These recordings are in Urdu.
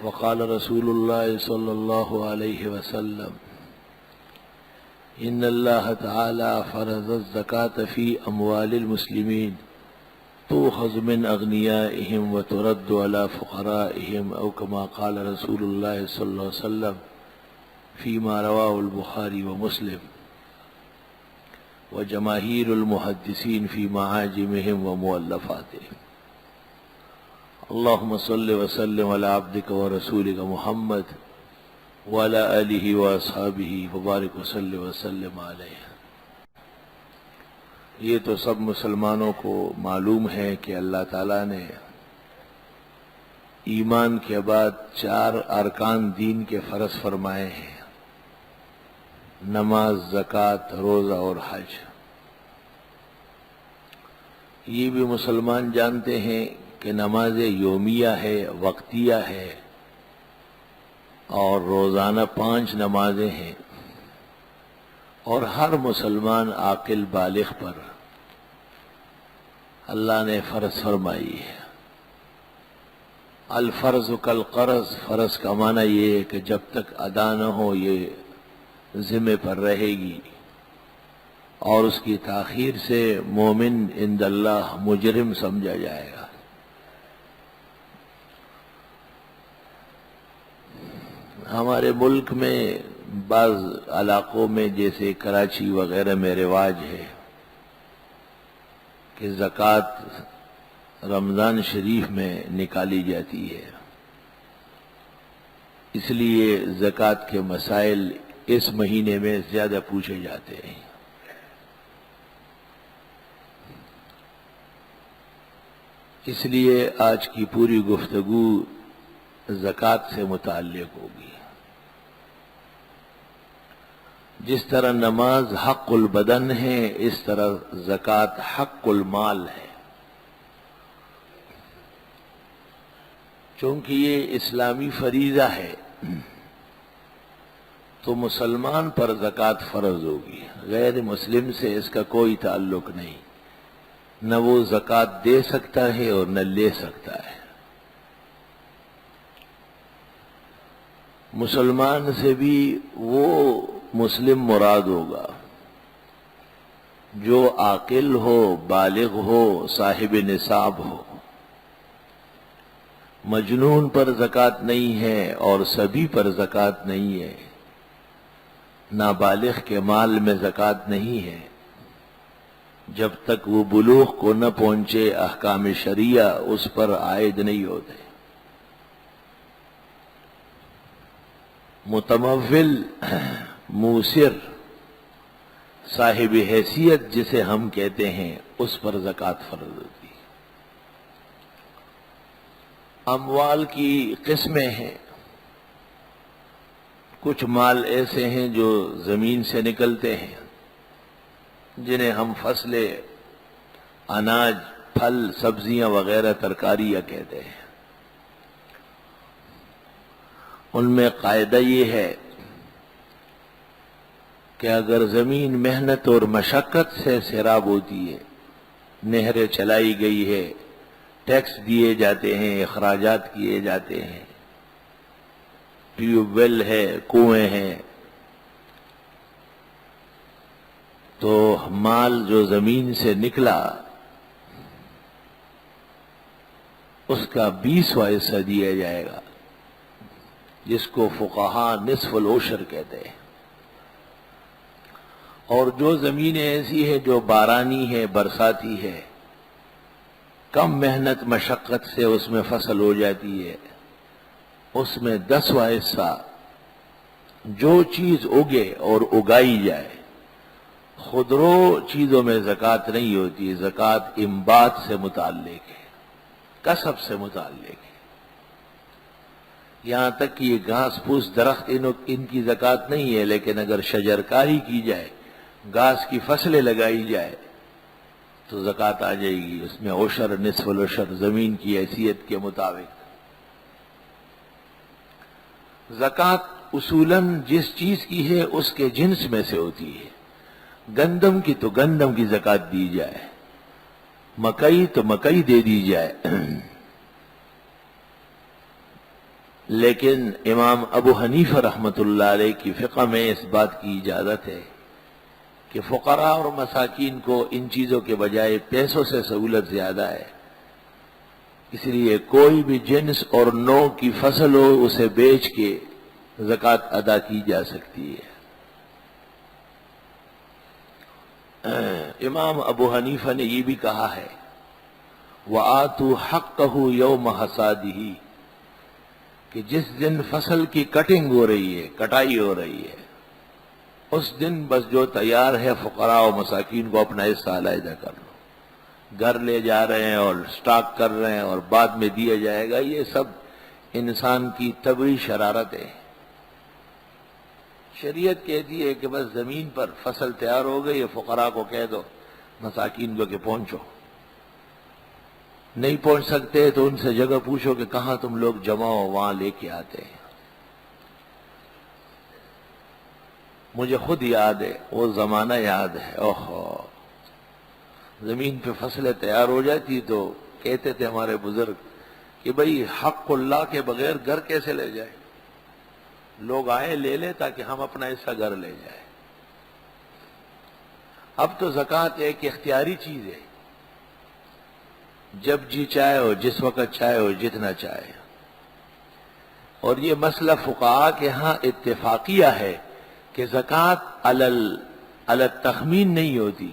وقال رسول الله صلى الله عليه وسلم إن الله تعالى فرض الزكاة في أموال المسلمين تؤخذ من أغنيائهم وترد على فقرائهم أو كما قال رسول الله صلى الله عليه وسلم فيما رواه البخاري ومسلم وجماهير المحدثين في معاجمهم ومؤلفاتهم. اللهم صل وسلم على عبدك ورسولك محمد وعلى آله وأصحابه وبارك وسلم علیہ. یہ تو سب مسلمانوں کو معلوم ہے کہ اللہ تعالیٰ نے ایمان کے بعد 4 ارکان دین کے فرض فرمائے ہیں: نماز، زکوٰۃ، روزہ اور حج. یہ بھی مسلمان جانتے ہیں کہ نماز یومیہ ہے، وقتیہ ہے، اور روزانہ 5 نمازیں ہیں، اور ہر مسلمان عاقل بالغ پر اللہ نے فرض فرمائی ہے. الفرض کالقرض، فرض کا معنی یہ ہے کہ جب تک ادا نہ ہو یہ ذمہ پر رہے گی، اور اس کی تاخیر سے مومن عند اللہ مجرم سمجھا جائے گا. ہمارے ملک میں بعض علاقوں میں جیسے کراچی وغیرہ میں رواج ہے کہ زکوٰۃ رمضان شریف میں نکالی جاتی ہے، اس لیے زکوٰۃ کے مسائل اس مہینے میں زیادہ پوچھے جاتے ہیں. اس لیے آج کی پوری گفتگو زکوٰۃ سے متعلق ہوگی. جس طرح نماز حق البدن ہے، اس طرح زکوٰۃ حق المال ہے. چونکہ یہ اسلامی فریضہ ہے تو مسلمان پر زکوٰۃ فرض ہوگی، غیر مسلم سے اس کا کوئی تعلق نہیں. نہ وہ زکوٰۃ دے سکتا ہے اور نہ لے سکتا ہے. مسلمان سے بھی وہ مسلم مراد ہوگا جو عاقل ہو، بالغ ہو، صاحب نصاب ہو. مجنون پر زکوٰۃ نہیں ہے اور سبھی پر زکوٰۃ نہیں ہے. نابالغ کے مال میں زکوٰۃ نہیں ہے. جب تک وہ بلوغ کو نہ پہنچے احکام شریعہ اس پر عائد نہیں ہوتے. متمول، موسر، صاحب حیثیت جسے ہم کہتے ہیں، اس پر زکوٰۃ فرض ہوتی ہے. اموال کی قسمیں ہیں. کچھ مال ایسے ہیں جو زمین سے نکلتے ہیں، جنہیں ہم فصلیں، اناج، پھل، سبزیاں وغیرہ، ترکاریاں کہتے ہیں. ان میں قاعدہ یہ ہے کہ اگر زمین محنت اور مشقت سے سیراب ہوتی ہے، نہریں چلائی گئی ہے، ٹیکس دیے جاتے ہیں، اخراجات کیے جاتے ہیں، ٹیوب ویل ہے، کنویں ہیں، تو مال جو زمین سے نکلا اس کا 20واں حصہ دیا جائے گا، جس کو فقہاء نصف العشر کہتے ہیں. اور جو زمینیں ایسی ہے جو بارانی ہے، برساتی ہے، کم محنت مشقت سے اس میں فصل ہو جاتی ہے، اس میں 10واں حصہ جو چیز اگے اور اگائی جائے. خودرو چیزوں میں زکوٰۃ نہیں ہوتی. زکوٰۃ انبات سے متعلق ہے، کسب سے متعلق ہے. یہاں تک کہ یہ گھاس پھوس درخت ان کی زکوٰۃ نہیں ہے، لیکن اگر شجرکاری کی جائے، گھاس کی فصلیں لگائی جائے تو زکوٰۃ آ جائے گی. اس میں عشر، نصف العشر زمین کی حیثیت کے مطابق. زکوٰۃ اصولاً جس چیز کی ہے اس کے جنس میں سے ہوتی ہے. گندم کی تو گندم کی زکوٰۃ دی جائے، مکئی تو مکئی دے دی جائے. لیکن امام ابو حنیفہ رحمۃ اللہ علیہ کی فقہ میں اس بات کی اجازت ہے کہ فقراء اور مساکین کو ان چیزوں کے بجائے پیسوں سے سہولت زیادہ ہے، اس لیے کوئی بھی جنس اور نوع کی فصل ہو اسے بیچ کے زکوٰۃ ادا کی جا سکتی ہے۔ امام ابو حنیفہ نے یہ بھی کہا ہے وَآتُوا حَقَّهُ يَوْمَ حَصَادِهِ کہ جس دن فصل کی کٹنگ ہو رہی ہے، کٹائی ہو رہی ہے، اس دن بس جو تیار ہے فقراء و مساکین کو اپنا حصہ علیحدہ کر لو۔ گھر لے جا رہے ہیں اور سٹاک کر رہے ہیں اور بعد میں دیا جائے گا، یہ سب انسان کی طبعی شرارت ہے۔ شریعت کہتی ہے کہ بس زمین پر فصل تیار ہو گئی، فقراء کو کہہ دو، مساکین کو کہ پہنچو، نہیں پہنچ سکتے تو ان سے جگہ پوچھو کہ کہاں تم لوگ جمع ہو، وہاں لے کے آتے ہیں۔ مجھے خود یاد ہے، وہ زمانہ یاد ہے، اوہو، زمین پہ فصلیں تیار ہو جاتی تو کہتے تھے ہمارے بزرگ کہ بھئی حق اللہ کے بغیر گھر کیسے لے جائے، لوگ آئے لے لے تاکہ ہم اپنا حصہ گھر لے جائیں۔ اب تو زکوٰۃ ایک اختیاری چیز ہے، جب جی چاہے ہو، جس وقت چاہے ہو، جتنا چاہے، اور یہ مسئلہ فقہاء کے ہاں اتفاقیہ ہے کہ زکوٰۃ علی التخمین نہیں ہوتی،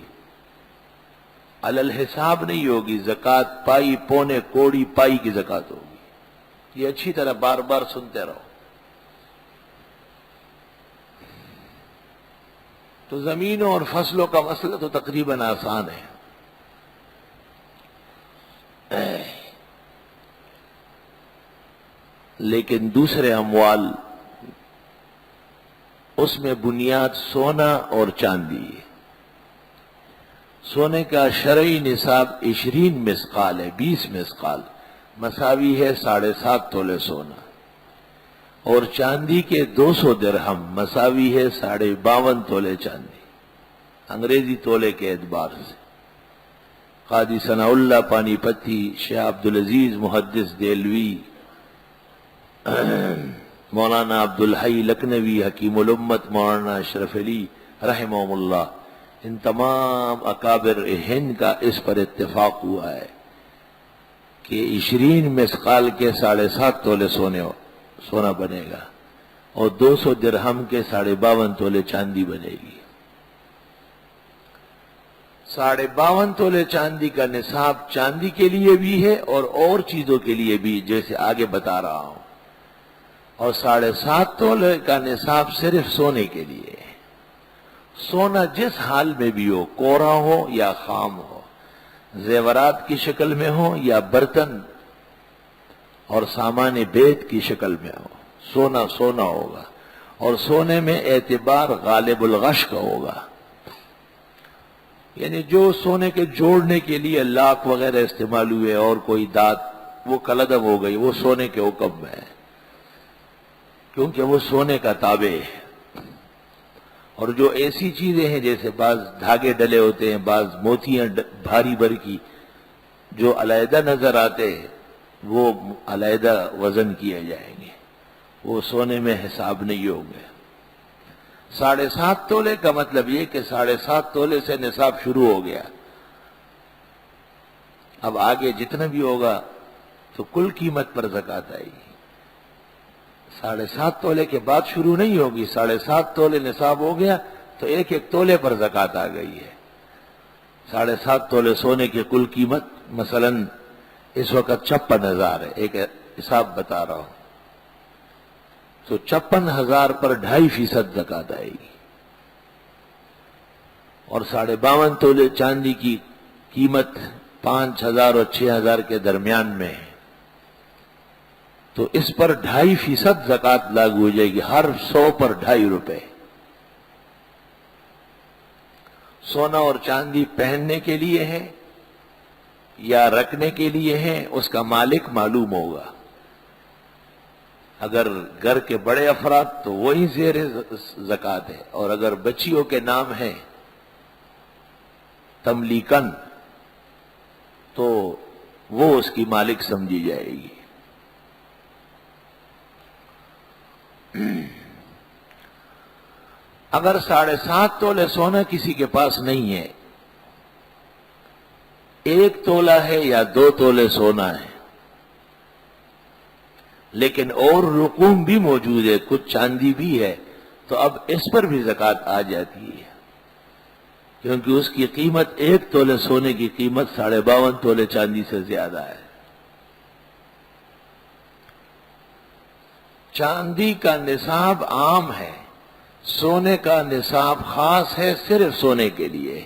علی الحساب نہیں ہوگی، زکوٰۃ پائی پونے کوڑی پائی کی زکوٰۃ ہوگی۔ یہ اچھی طرح بار بار سنتے رہو۔ تو زمینوں اور فصلوں کا مسئلہ تو تقریباً آسان ہے، لیکن دوسرے اموال اس میں بنیاد سونا اور چاندی ہے۔ سونے کا شرعی نصاب 20 مثقال ہے، 20 مثقال مساوی ہے 7.5 تولے سونا، اور چاندی کے 200 درہم مساوی ہے 52.5 تولے چاندی، انگریزی تولے کے اعتبار سے۔ قاضی ثناء اللہ پانی پتی، شیخ عبدالعزیز محدث دہلوی، مولانا عبدالحی لکھنوی، حکیم الامت مولانا اشرف علی رحمہم اللہ، ان تمام اکابر ہند کا اس پر اتفاق ہوا ہے کہ 20 مثقال کے 7.5 تولے سونا بنے گا اور 200 درہم کے 52.5 تولے چاندی بنے گی۔ 52.5 تولے چاندی کا نصاب چاندی کے لیے بھی ہے اور چیزوں کے لیے بھی، جیسے آگے بتا رہا ہوں، اور 7.5 تولے کا نصاب صرف سونے کے لیے ہے۔ سونا جس حال میں بھی ہو، کوڑا ہو یا خام ہو، زیورات کی شکل میں ہو یا برتن اور سامان بیت کی شکل میں ہو، سونا سونا ہوگا، اور سونے میں اعتبار غالب الغش کا ہوگا، یعنی جو سونے کے جوڑنے کے لیے لاک وغیرہ استعمال ہوئے اور کوئی دات، وہ کلعدم ہو گئی، وہ سونے کے حکم میں ہے، کیونکہ وہ سونے کا تابع ہے۔ اور جو ایسی چیزیں ہیں جیسے بعض دھاگے ڈلے ہوتے ہیں، بعض موتیاں بھاری بھر کی جو علیحدہ نظر آتے ہیں، وہ علیحدہ وزن کیے جائیں گے، وہ سونے میں حساب نہیں ہوں گے۔ 7.5 تولے کا مطلب یہ کہ 7.5 تولے سے نصاب شروع ہو گیا، اب آگے جتنا بھی ہوگا تو کل قیمت پر زکوٰۃ آئے گی۔ 7.5 تولے کے بعد شروع نہیں ہوگی، 7.5 تولے نصاب ہو گیا تو ایک تولے پر زکوٰۃ آ گئی ہے۔ 7.5 تولے سونے کی کل قیمت مثلا اس وقت 56,000 ہے، ایک حساب بتا رہا ہوں، تو 56,000 پر 2.5% زکوٰۃ آئے گی، اور 52.5 تولے چاندی کی قیمت 5,000 اور 6,000 کے درمیان میں ہے، تو اس پر 2.5% زکوٰۃ لاگو ہو جائے گی، ہر 100 پر 2.5 روپے۔ سونا اور چاندی پہننے کے لیے ہے یا رکھنے کے لیے ہے، اس کا مالک معلوم ہوگا۔ اگر گھر کے بڑے افراد تو وہی زیر زکوٰۃ ہے، اور اگر بچیوں کے نام ہے تملیکن تو وہ اس کی مالک سمجھی جائے گی۔ اگر 7.5 تولے سونا کسی کے پاس نہیں ہے، 1 تولہ ہے یا 2 تولے سونا ہے، لیکن اور رقوم بھی موجود ہے، کچھ چاندی بھی ہے، تو اب اس پر بھی زکوٰۃ آ جاتی ہے، کیونکہ اس کی قیمت 1 تولے سونے کی قیمت 52.5 تولے چاندی سے زیادہ ہے۔ چاندی کا نصاب عام ہے، سونے کا نصاب خاص ہے، صرف سونے کے لیے۔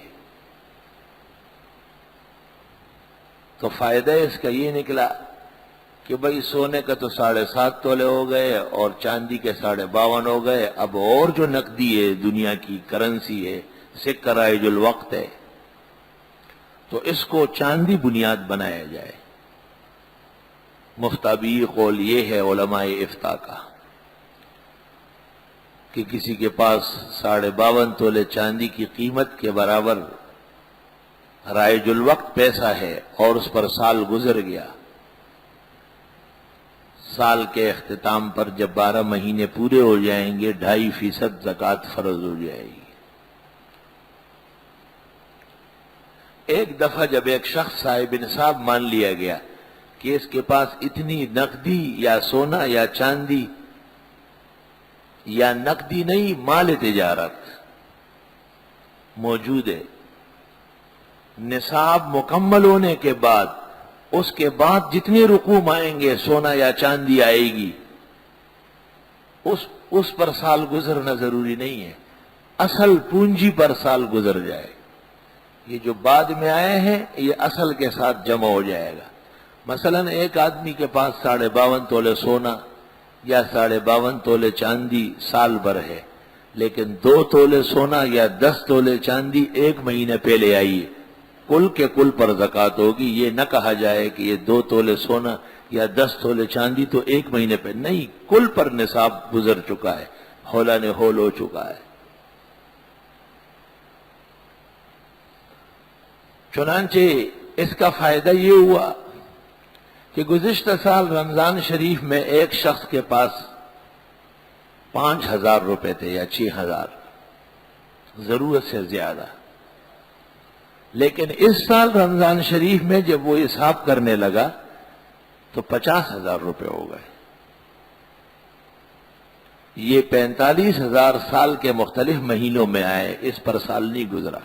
تو فائدہ اس کا یہ نکلا کہ بھئی سونے کا تو 7.5 تولے ہو گئے اور چاندی کے 52.5 ہو گئے، اب اور جو نقدی ہے، دنیا کی کرنسی ہے، سکہ رائج الوقت ہے، تو اس کو چاندی بنیاد بنایا جائے۔ مفتابی قول یہ ہے علماء افتاء کا کہ کسی کے پاس 52.5 تولے چاندی کی قیمت کے برابر رائج الوقت پیسہ ہے اور اس پر سال گزر گیا، سال کے اختتام پر جب 12 مہینے پورے ہو جائیں گے 2.5% زکوٰۃ فرض ہو جائے گی۔ ایک دفعہ جب ایک شخص صاحب نصاب مان لیا گیا کہ اس کے پاس اتنی نقدی یا سونا یا چاندی یا نقدی نہیں، مال تجارت موجود ہے، نصاب مکمل ہونے کے بعد اس کے بعد جتنے رقوم آئیں گے، سونا یا چاندی آئے گی، اس پر سال گزرنا ضروری نہیں ہے، اصل پونجی پر سال گزر جائے، یہ جو بعد میں آئے ہیں یہ اصل کے ساتھ جمع ہو جائے گا۔ مثلا ایک آدمی کے پاس 52.5 تولے سونا یا 52.5 تولے چاندی سال بھر ہے، لیکن 2 تولے سونا یا 10 تولے چاندی 1 مہینے پہلے آئی ہے، کل کے کل پر زکوٰۃ ہوگی۔ یہ نہ کہا جائے کہ یہ 2 تولے سونا یا 10 تولے چاندی تو 1 مہینے پہ نہیں، کل پر نصاب گزر چکا ہے، ہولا نے ہول ہو چکا ہے۔ چنانچہ اس کا فائدہ یہ ہوا کہ گزشتہ سال رمضان شریف میں ایک شخص کے پاس 5,000 روپے تھے یا 6,000، ضرورت سے زیادہ، لیکن اس سال رمضان شریف میں جب وہ حساب کرنے لگا تو 50,000 روپے ہو گئے۔ یہ 45,000 سال کے مختلف مہینوں میں آئے، اس پر سال نہیں گزرا،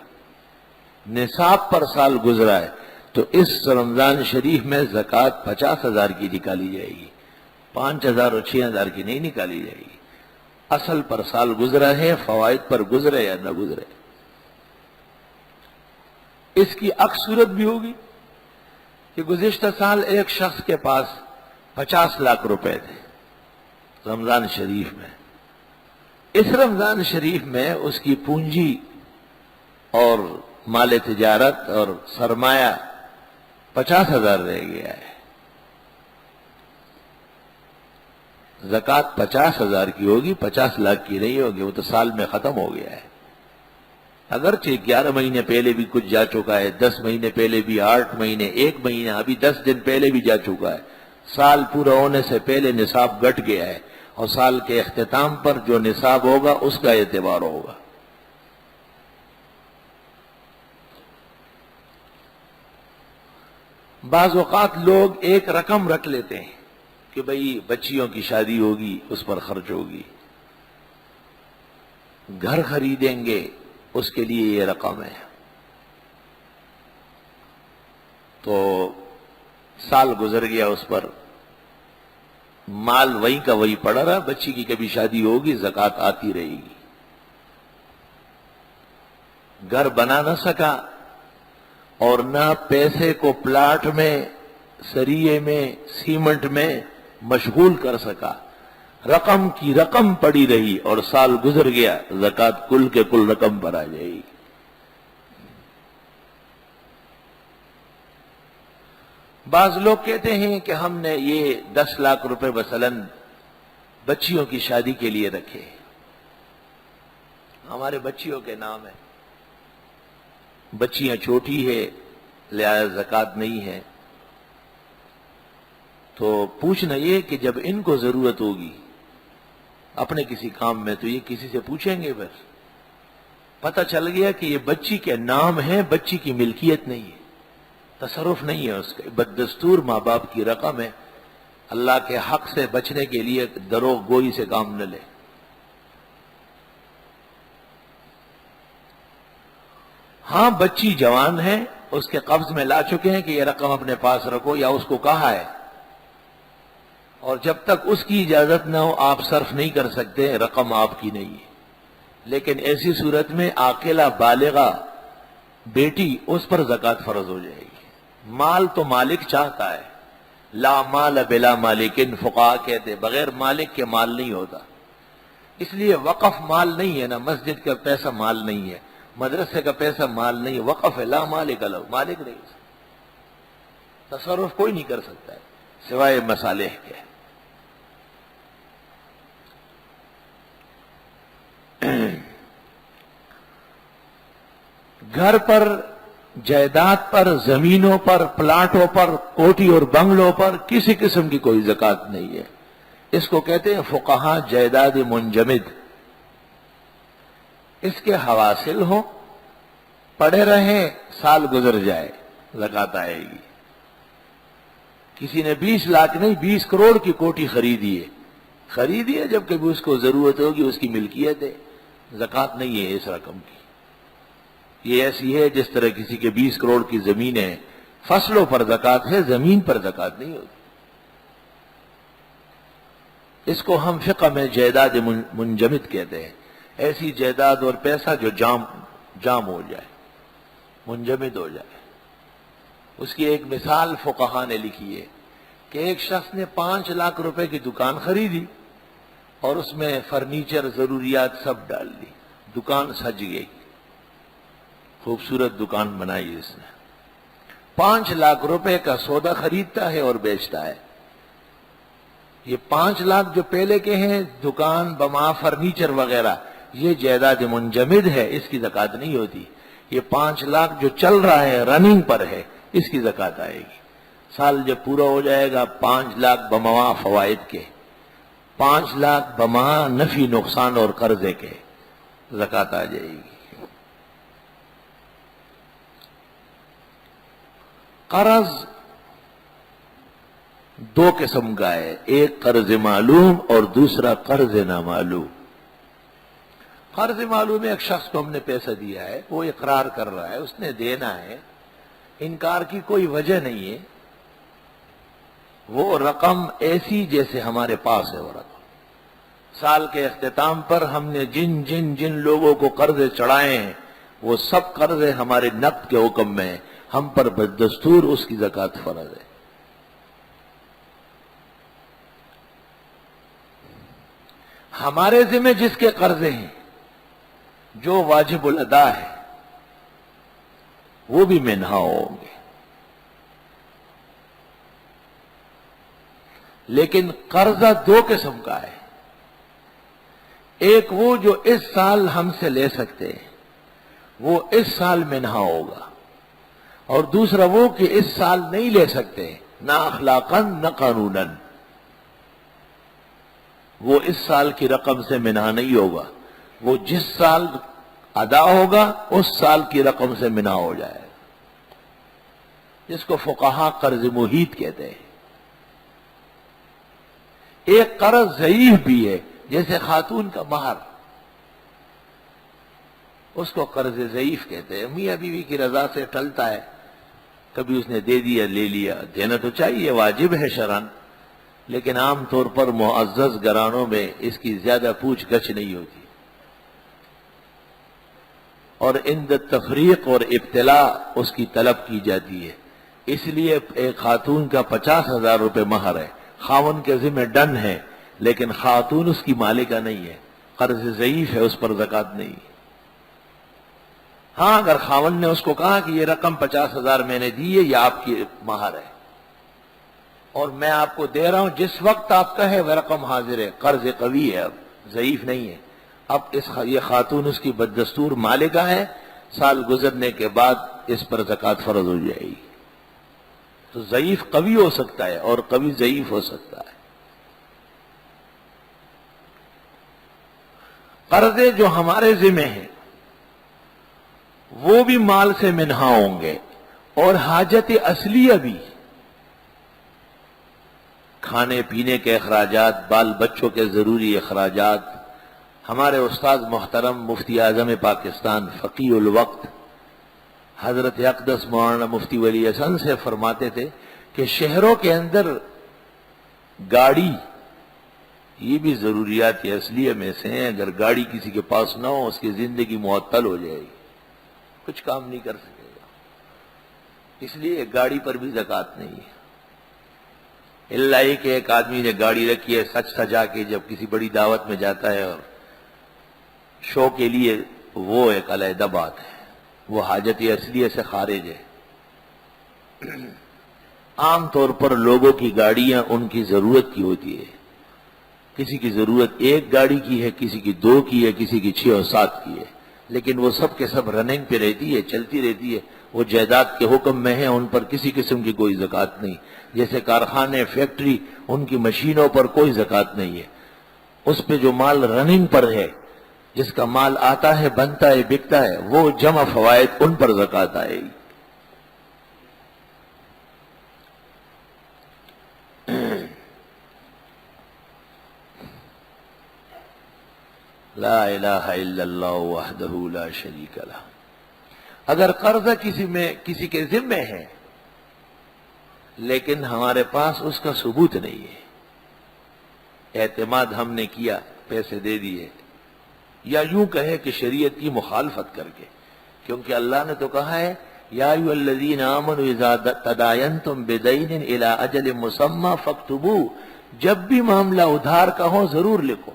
نصاب پر سال گزرا ہے، تو اس رمضان شریف میں زکوٰۃ 50,000 کی نکالی جائے گی، 5,000 اور 6,000 کی نہیں نکالی جائے گی، اصل پر سال گزرا ہے، فوائد پر گزرے یا نہ گزرے۔ اس کی عکس صورت بھی ہوگی کہ گزشتہ سال ایک شخص کے پاس 50 لاکھ روپے تھے رمضان شریف میں، اس رمضان شریف میں اس کی پونجی اور مال تجارت اور سرمایہ 50,000 رہ گیا ہے، زکوٰۃ 50,000 کی ہوگی، 50 لاکھ کی نہیں ہوگی، وہ تو سال میں ختم ہو گیا ہے۔ اگرچہ 11 مہینے پہلے بھی کچھ جا چکا ہے، 10 مہینے پہلے بھی، 8 مہینے، 1 مہینہ، ابھی 10 دن پہلے بھی جا چکا ہے، سال پورا ہونے سے پہلے نصاب گٹ گیا ہے، اور سال کے اختتام پر جو نصاب ہوگا اس کا اعتبار ہوگا۔ بعض اوقات لوگ ایک رقم رکھ لیتے ہیں کہ بھئی بچیوں کی شادی ہوگی اس پر خرچ ہوگی، گھر خریدیں گے اس کے لیے یہ رقم ہے، تو سال گزر گیا، اس پر مال وہیں کا وہی پڑا رہا، بچی کی کبھی شادی ہوگی زکوٰۃ آتی رہے گی، گھر بنا نہ سکا اور نہ پیسے کو پلاٹ میں، سریے میں، سیمنٹ میں مشغول کر سکا، رقم کی رقم پڑی رہی اور سال گزر گیا، زکوٰۃ کل کے کل رقم پر آ جائے گی۔ بعض لوگ کہتے ہیں کہ ہم نے یہ 10 لاکھ روپے مثلاً بچیوں کی شادی کے لیے رکھے، ہمارے بچیوں کے نام ہے، بچیاں چھوٹی ہے لہذا زکوٰۃ نہیں ہے، تو پوچھنا یہ کہ جب ان کو ضرورت ہوگی اپنے کسی کام میں تو یہ کسی سے پوچھیں گے؟ بس پتہ چل گیا کہ یہ بچی کے نام ہے، بچی کی ملکیت نہیں ہے، تصرف نہیں ہے اس کا، بددستور ماں باپ کی رقم ہے، اللہ کے حق سے بچنے کے لیے دروغ گوئی سے کام نہ لے۔ ہاں بچی جوان ہے، اس کے قبض میں لا چکے ہیں کہ یہ رقم اپنے پاس رکھو، یا اس کو کہا ہے، اور جب تک اس کی اجازت نہ ہو آپ صرف نہیں کر سکتے، رقم آپ کی نہیں ہے۔ لیکن ایسی صورت میں عاقلہ بالغہ بیٹی، اس پر زکوٰۃ فرض ہو جائے گی۔ مال تو مالک چاہتا ہے، لا مال بلا مالکن، فقہا کہتے بغیر مالک کے مال نہیں ہوتا، اس لیے وقف مال نہیں ہے نا، مسجد کا پیسہ مال نہیں ہے، مدرسے کا پیسہ مال نہیں ہے، وقف ہے، لا مالک لہ، مالک نہیں ہے، تصرف کوئی نہیں کر سکتا ہے سوائے مصالح کے۔ گھر پر، جائیداد پر، زمینوں پر، پلاٹوں پر، کوٹھی اور بنگلوں پر کسی قسم کی کوئی زکوٰۃ نہیں ہے۔ اس کو کہتے ہیں فقہا جائیداد منجمد، اس کے حواصل ہو، پڑے رہیں، سال گزر جائے، زکوٰۃ آئے گی۔ کسی نے 20 لاکھ نہیں 20 کروڑ کی کوٹھی خریدی ہے، جب کبھی اس کو ضرورت ہوگی، اس کی ملکیت ہے، زکوٰۃ نہیں ہے اس رقم کی۔ یہ ایسی ہے جس طرح کسی کے 20 کروڑ کی زمین ہے، فصلوں پر زکوٰۃ ہے، زمین پر زکوٰۃ نہیں ہوتی۔ اس کو ہم فقہ میں جائیداد منجمد کہتے ہیں، ایسی جائیداد اور پیسہ جو جام ہو جائے، منجمد ہو جائے۔ اس کی ایک مثال فقہا نے لکھی ہے کہ ایک شخص نے 5 لاکھ روپے کی دکان خریدی اور اس میں فرنیچر، ضروریات سب ڈال دی، دکان سج گئی، خوبصورت دکان بنائی اس نے۔ 5 لاکھ روپے کا سودا خریدتا ہے اور بیچتا ہے۔ یہ 5 لاکھ جو پہلے کے ہیں، دکان بما فرنیچر وغیرہ، یہ جائیداد منجمد ہے، اس کی زکوٰۃ نہیں ہوتی۔ یہ 5 لاکھ جو چل رہا ہے، رننگ پر ہے، اس کی زکوٰۃ آئے گی۔ سال جب پورا ہو جائے گا، 5 لاکھ بما فوائد کے، 5 لاکھ بما نفی نقصان اور قرضے کے، زکوٰۃ آ جائے گی۔ قرض 2 قسم کا ہے، ایک قرض معلوم اور دوسرا قرض نامعلوم۔ قرض معلوم ایک شخص کو ہم نے پیسہ دیا ہے، وہ اقرار کر رہا ہے، اس نے دینا ہے، انکار کی کوئی وجہ نہیں ہے، وہ رقم ایسی جیسے ہمارے پاس ہے وہ رقم۔ سال کے اختتام پر ہم نے جن لوگوں کو قرضے چڑھائے ہیں، وہ سب قرضے ہمارے نقد کے حکم میں ہیں، ہم پر بددستور اس کی زکوٰۃ فرض ہے۔ ہمارے ذمہ جس کے قرضے ہیں، جو واجب الادا ہے، وہ بھی منہا ہوں گے، لیکن قرضہ 2 قسم کا ہے، ایک وہ جو اس سال ہم سے لے سکتے ہیں، وہ اس سال منہا ہوگا، اور دوسرا وہ کہ اس سال نہیں لے سکتے، نہ اخلاقاً نہ قانوناً، وہ اس سال کی رقم سے منہا نہیں ہوگا، وہ جس سال ادا ہوگا اس سال کی رقم سے منہا ہو جائے گا، جس کو فقہا قرض محیط کہتے ہیں۔ ایک قرض ضعیف بھی ہے، جیسے خاتون کا مہر، اس کو قرض ضعیف کہتے ہیں، میاں بیوی کی رضا سے ٹلتا ہے، کبھی اس نے دے دیا، لے لیا، دینا تو چاہیے، واجب ہے شرعاً، لیکن عام طور پر معزز گھرانوں میں اس کی زیادہ پوچھ گچھ نہیں ہوتی، اور عند تفریق اور ابتلاء اس کی طلب کی جاتی ہے۔ اس لیے ایک خاتون کا 50,000 روپے مہر ہے، خاون کے ذمہ ڈن ہے، لیکن خاتون اس کی مالکہ نہیں ہے، قرض ضعیف ہے، اس پر زکوٰۃ نہیں ہے۔ ہاں اگر خاون نے اس کو کہا کہ یہ رقم 50,000 میں نے دی ہے، یہ آپ کی مہر ہے، اور میں آپ کو دے رہا ہوں، جس وقت آپ کا ہے وہ رقم حاضر ہے، قرض قوی ہے، اب ضعیف نہیں ہے، اب یہ خاتون اس کی بددستور مالکہ ہے، سال گزرنے کے بعد اس پر زکوٰۃ فرض ہو جائے گی۔ تو ضعیف قوی ہو سکتا ہے اور قوی ضعیف ہو سکتا ہے۔ قرضے جو ہمارے ذمہ ہیں، وہ بھی مال سے منہا ہوں گے، اور حاجت اصلیہ بھی، کھانے پینے کے اخراجات، بال بچوں کے ضروری اخراجات۔ ہمارے استاد محترم مفتی اعظم پاکستان فقی الوقت حضرت اقدس مولانا مفتی ولی حسن سے فرماتے تھے کہ شہروں کے اندر گاڑی یہ بھی ضروریات اصلیہ میں سے ہیں۔ اگر گاڑی کسی کے پاس نہ ہو، اس کی زندگی معطل ہو جائے گی، کچھ کام نہیں کر سکے گا۔ اس لیے گاڑی پر بھی زکوٰۃ نہیں ہے، اللہ ہی کہ ایک آدمی نے گاڑی رکھی ہے سج سجا کے، جب کسی بڑی دعوت میں جاتا ہے اور شو کے لیے، وہ ایک علیحدہ بات ہے، وہ حاجت اصلیہ سے خارج ہے۔ عام طور پر لوگوں کی گاڑیاں ان کی ضرورت کی ہوتی ہے، کسی کی ضرورت ایک گاڑی کی ہے، کسی کی 2 کی ہے، کسی کی 6 اور 7 کی ہے، لیکن وہ سب کے سب رننگ پہ رہتی ہے، چلتی رہتی ہے، وہ جائیداد کے حکم میں ہیں، ان پر کسی قسم کی کوئی زکوٰۃ نہیں۔ جیسے کارخانے، فیکٹری، ان کی مشینوں پر کوئی زکوٰۃ نہیں ہے۔ اس پہ جو مال رننگ پر ہے، جس کا مال آتا ہے، بنتا ہے، بکتا ہے، وہ جمع فوائد، ان پر زکوٰۃ آئے گی۔ لا الہ الا اللہ وحدہ لا شریک لہ۔ اگر قرضہ کسی کے ذمے ہے لیکن ہمارے پاس اس کا ثبوت نہیں ہے، اعتماد ہم نے کیا، پیسے دے دیے، یا یوں کہے کہ شریعت کی مخالفت کر کے، کیونکہ اللہ نے تو کہا ہے یا ایھا الذین آمنوا اذا تداینتم بدین الی اجل مسمی فاکتبوہ، جب بھی معاملہ ادھار کا ہو ضرور لکھو،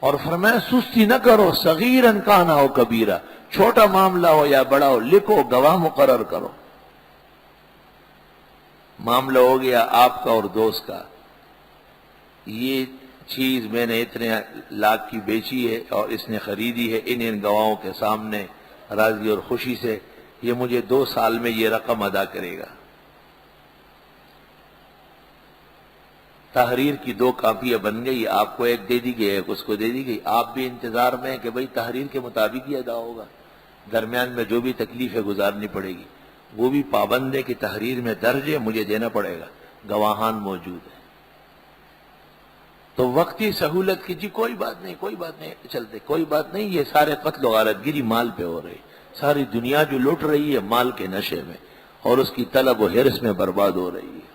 اور فرمایا سستی نہ کرو، صغیرا کان او کبیرا، چھوٹا معاملہ ہو یا بڑا ہو، لکھو، گواہ مقرر کرو۔ معاملہ ہو گیا آپ کا اور دوست کا، یہ چیز میں نے اتنے لاکھ کی بیچی ہے اور اس نے خریدی ہے، ان گواہوں کے سامنے راضی اور خوشی سے، یہ مجھے 2 سال میں یہ رقم ادا کرے گا۔ تحریر کی 2 کاپیاں بن گئی، آپ کو ایک دے دی گئی، ایک اس کو دے دی گئی، آپ بھی انتظار میں ہیں کہ بھئی تحریر کے مطابق ہی ادا ہوگا، درمیان میں جو بھی تکلیفیں گزارنی پڑے گی وہ بھی پابند ہے کہ تحریر میں درج ہے، مجھے دینا پڑے گا، گواہان موجود ہیں۔ تو وقتی سہولت کی، جی کوئی بات نہیں، کوئی بات نہیں، چلتے، کوئی بات نہیں، یہ سارے قتل و غارت گیری مال پہ ہو رہی، ساری دنیا جو لوٹ رہی ہے مال کے نشے میں، اور اس کی طلب و حرص میں برباد ہو رہی ہے۔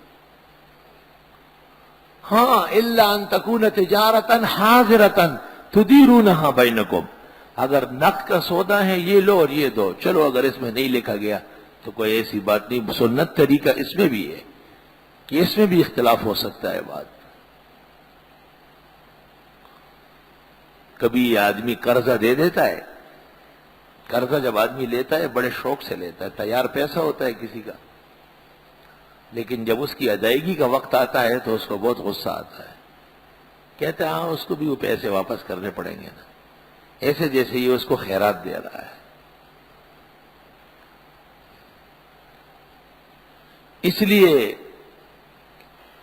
ہاں الا ان تکون تجارتا حاضرتا تدیرونہا بینکم، اگر نقد کا سودا ہے یہ لو اور یہ دو، چلو اگر اس میں نہیں لکھا گیا تو کوئی ایسی بات نہیں، سنت طریقہ اس میں بھی ہے کہ اس میں بھی اختلاف ہو سکتا ہے۔ بات کبھی آدمی قرضہ دے دیتا ہے، قرضہ جب آدمی لیتا ہے بڑے شوق سے لیتا ہے، تیار پیسہ ہوتا ہے کسی کا، لیکن جب اس کی ادائیگی کا وقت آتا ہے تو اس کو بہت غصہ آتا ہے، کہتا ہے ہاں اس کو بھی وہ پیسے واپس کرنے پڑیں گے نا، ایسے جیسے یہ اس کو خیرات دے رہا ہے۔ اس لیے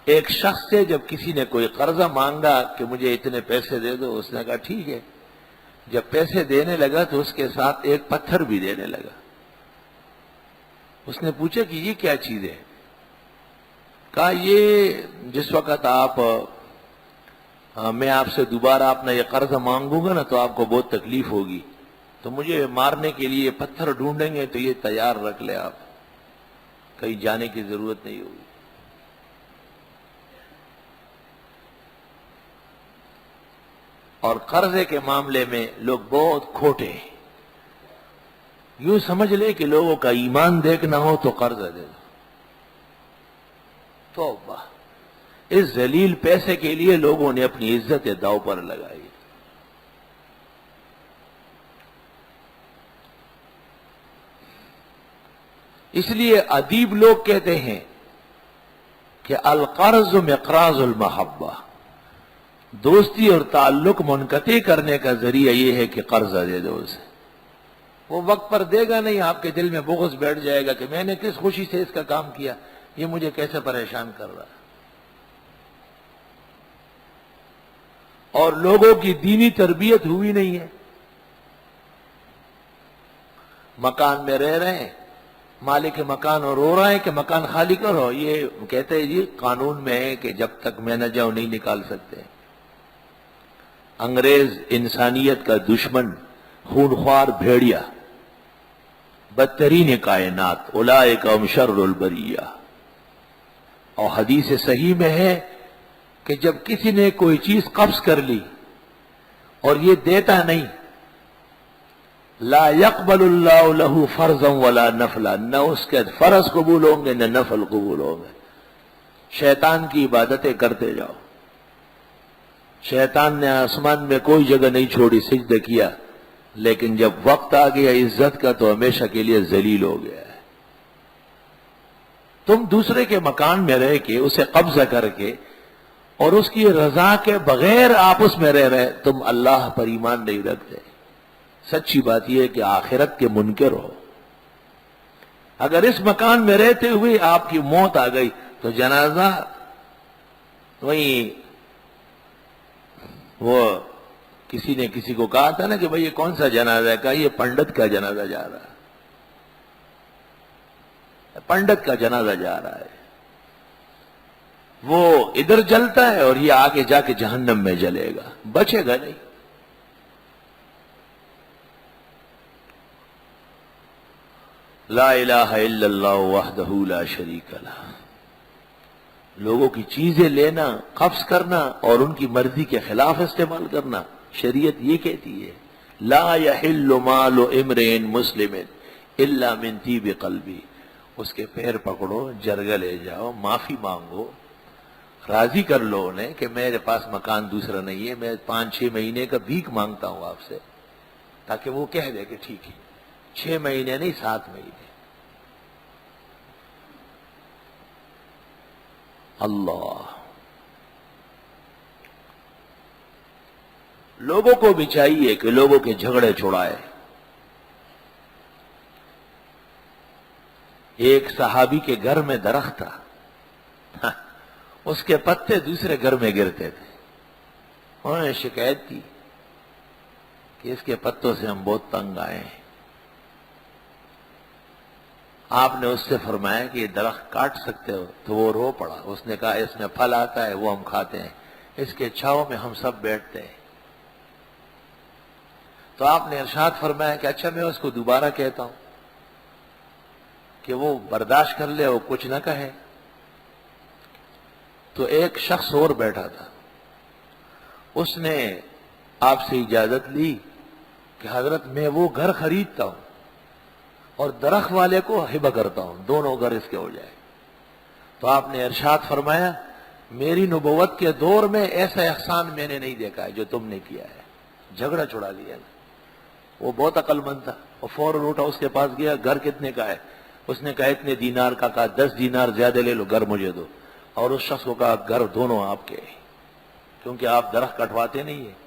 ایک شخص سے جب کسی نے کوئی قرضہ مانگا کہ مجھے اتنے پیسے دے دو، اس نے کہا ٹھیک ہے، جب پیسے دینے لگا تو اس کے ساتھ ایک پتھر بھی دینے لگا۔ اس نے پوچھا کہ یہ کیا چیز ہے؟ کہا یہ جس وقت میں آپ سے دوبارہ اپنا یہ قرض مانگوں گا نا تو آپ کو بہت تکلیف ہوگی، تو مجھے مارنے کے لیے پتھر ڈھونڈیں گے تو یہ تیار رکھ لے، آپ کہیں جانے کی ضرورت نہیں ہوگی۔ اور قرضے کے معاملے میں لوگ بہت کھوٹے ہیں، یوں سمجھ لے کہ لوگوں کا ایمان دیکھنا ہو تو قرضہ دے دو، توبہ، اس ذلیل پیسے کے لیے لوگوں نے اپنی عزت داؤ پر لگائی۔ اس لیے ادیب لوگ کہتے ہیں کہ القرض مقراض المحبہ، دوستی اور تعلق منقطع کرنے کا ذریعہ یہ ہے کہ قرضہ دے دو اسے، وہ وقت پر دے گا نہیں، آپ کے دل میں بغض بیٹھ جائے گا کہ میں نے کس خوشی سے اس کا کام کیا، یہ مجھے کیسے پریشان کر رہا ہے۔ اور لوگوں کی دینی تربیت ہوئی نہیں ہے، مکان میں رہ رہے ہیں، مالک مکان اور رو رہا ہے کہ مکان خالی کرو. یہ کہتے ہیں جی قانون میں ہے کہ جب تک میں نہ جاؤں نہیں نکال سکتے. انگریز انسانیت کا دشمن، خونخوار بھیڑیا، بدترین کائنات، اولئک هم شر البریہ. اور حدیث صحیح میں ہے کہ جب کسی نے کوئی چیز قبض کر لی اور یہ دیتا نہیں، لا يقبل اللہ له فرضا ولا نفلا، نہ اس کے فرض قبول ہوں گے نہ نفل قبول ہوں گے. شیطان کی عبادتیں کرتے جاؤ. شیطان نے آسمان میں کوئی جگہ نہیں چھوڑی، سجدہ کیا، لیکن جب وقت آ گیا عزت کا تو ہمیشہ کے لیے ذلیل ہو گیا ہے. تم دوسرے کے مکان میں رہ کے اسے قبضہ کر کے اور اس کی رضا کے بغیر آپ اس میں رہ رہے، تم اللہ پر ایمان نہیں رکھتے. سچی بات یہ ہے کہ آخرت کے منکر ہو. اگر اس مکان میں رہتے ہوئے آپ کی موت آ گئی تو جنازہ وہیں، وہ کسی نے کسی کو کہا تھا نا کہ بھئی یہ کون سا جنازہ ہے، کہا یہ پنڈت کا جنازہ جا رہا ہے، پنڈت کا جنازہ جا رہا ہے. وہ ادھر جلتا ہے اور یہ آگے جا کے جہنم میں جلے گا، بچے گا نہیں. لا الہ الا اللہ وحدہ لا شریک لہ. لوگوں کی چیزیں لینا، قبض کرنا اور ان کی مرضی کے خلاف استعمال کرنا، شریعت یہ کہتی ہے لا یحل مال امرئ مسلم الا من طیب قلبی. اس کے پیر پکڑو، جرگہ لے جاؤ، معافی مانگو، راضی کر لو انہیں کہ میرے پاس مکان دوسرا نہیں ہے، میں 5-6 مہینے کا بھیک مانگتا ہوں آپ سے، تاکہ وہ کہہ دے کہ ٹھیک ہے. 6 مہینے نہیں، 7 مہینے. اللہ. لوگوں کو بھی چاہیے کہ لوگوں کے جھگڑے چھڑائے. ایک صحابی کے گھر میں درخت تھا، اس کے پتے دوسرے گھر میں گرتے تھے. انہوں نے شکایت کی کہ اس کے پتوں سے ہم بہت تنگ آئے ہیں. آپ نے اس سے فرمایا کہ یہ درخت کاٹ سکتے ہو، تو وہ رو پڑا. اس نے کہا اس میں پھل آتا ہے، وہ ہم کھاتے ہیں، اس کے چھاؤں میں ہم سب بیٹھتے ہیں. تو آپ نے ارشاد فرمایا کہ اچھا میں اس کو دوبارہ کہتا ہوں کہ وہ برداشت کر لے، وہ کچھ نہ کہے. تو ایک شخص اور بیٹھا تھا، اس نے آپ سے اجازت لی کہ حضرت میں وہ گھر خریدتا ہوں اور درخت والے کو ہبہ کرتا ہوں، دونوں گھر اس کے ہو جائے. تو آپ نے ارشاد فرمایا میری نبوت کے دور میں ایسا احسان میں نے نہیں دیکھا ہے جو تم نے کیا ہے. جھگڑا چھڑا لیا نا. وہ بہت عقل مند تھا، وہ فوراً اٹھا، اس کے پاس گیا، گھر کتنے کا ہے؟ اس نے کہا اتنے دینار کا. کہا 10 دینار زیادہ لے لو، گھر مجھے دو. اور اس شخص کو کہا گھر دونوں آپ کے، کیونکہ آپ درخت کٹواتے نہیں ہیں.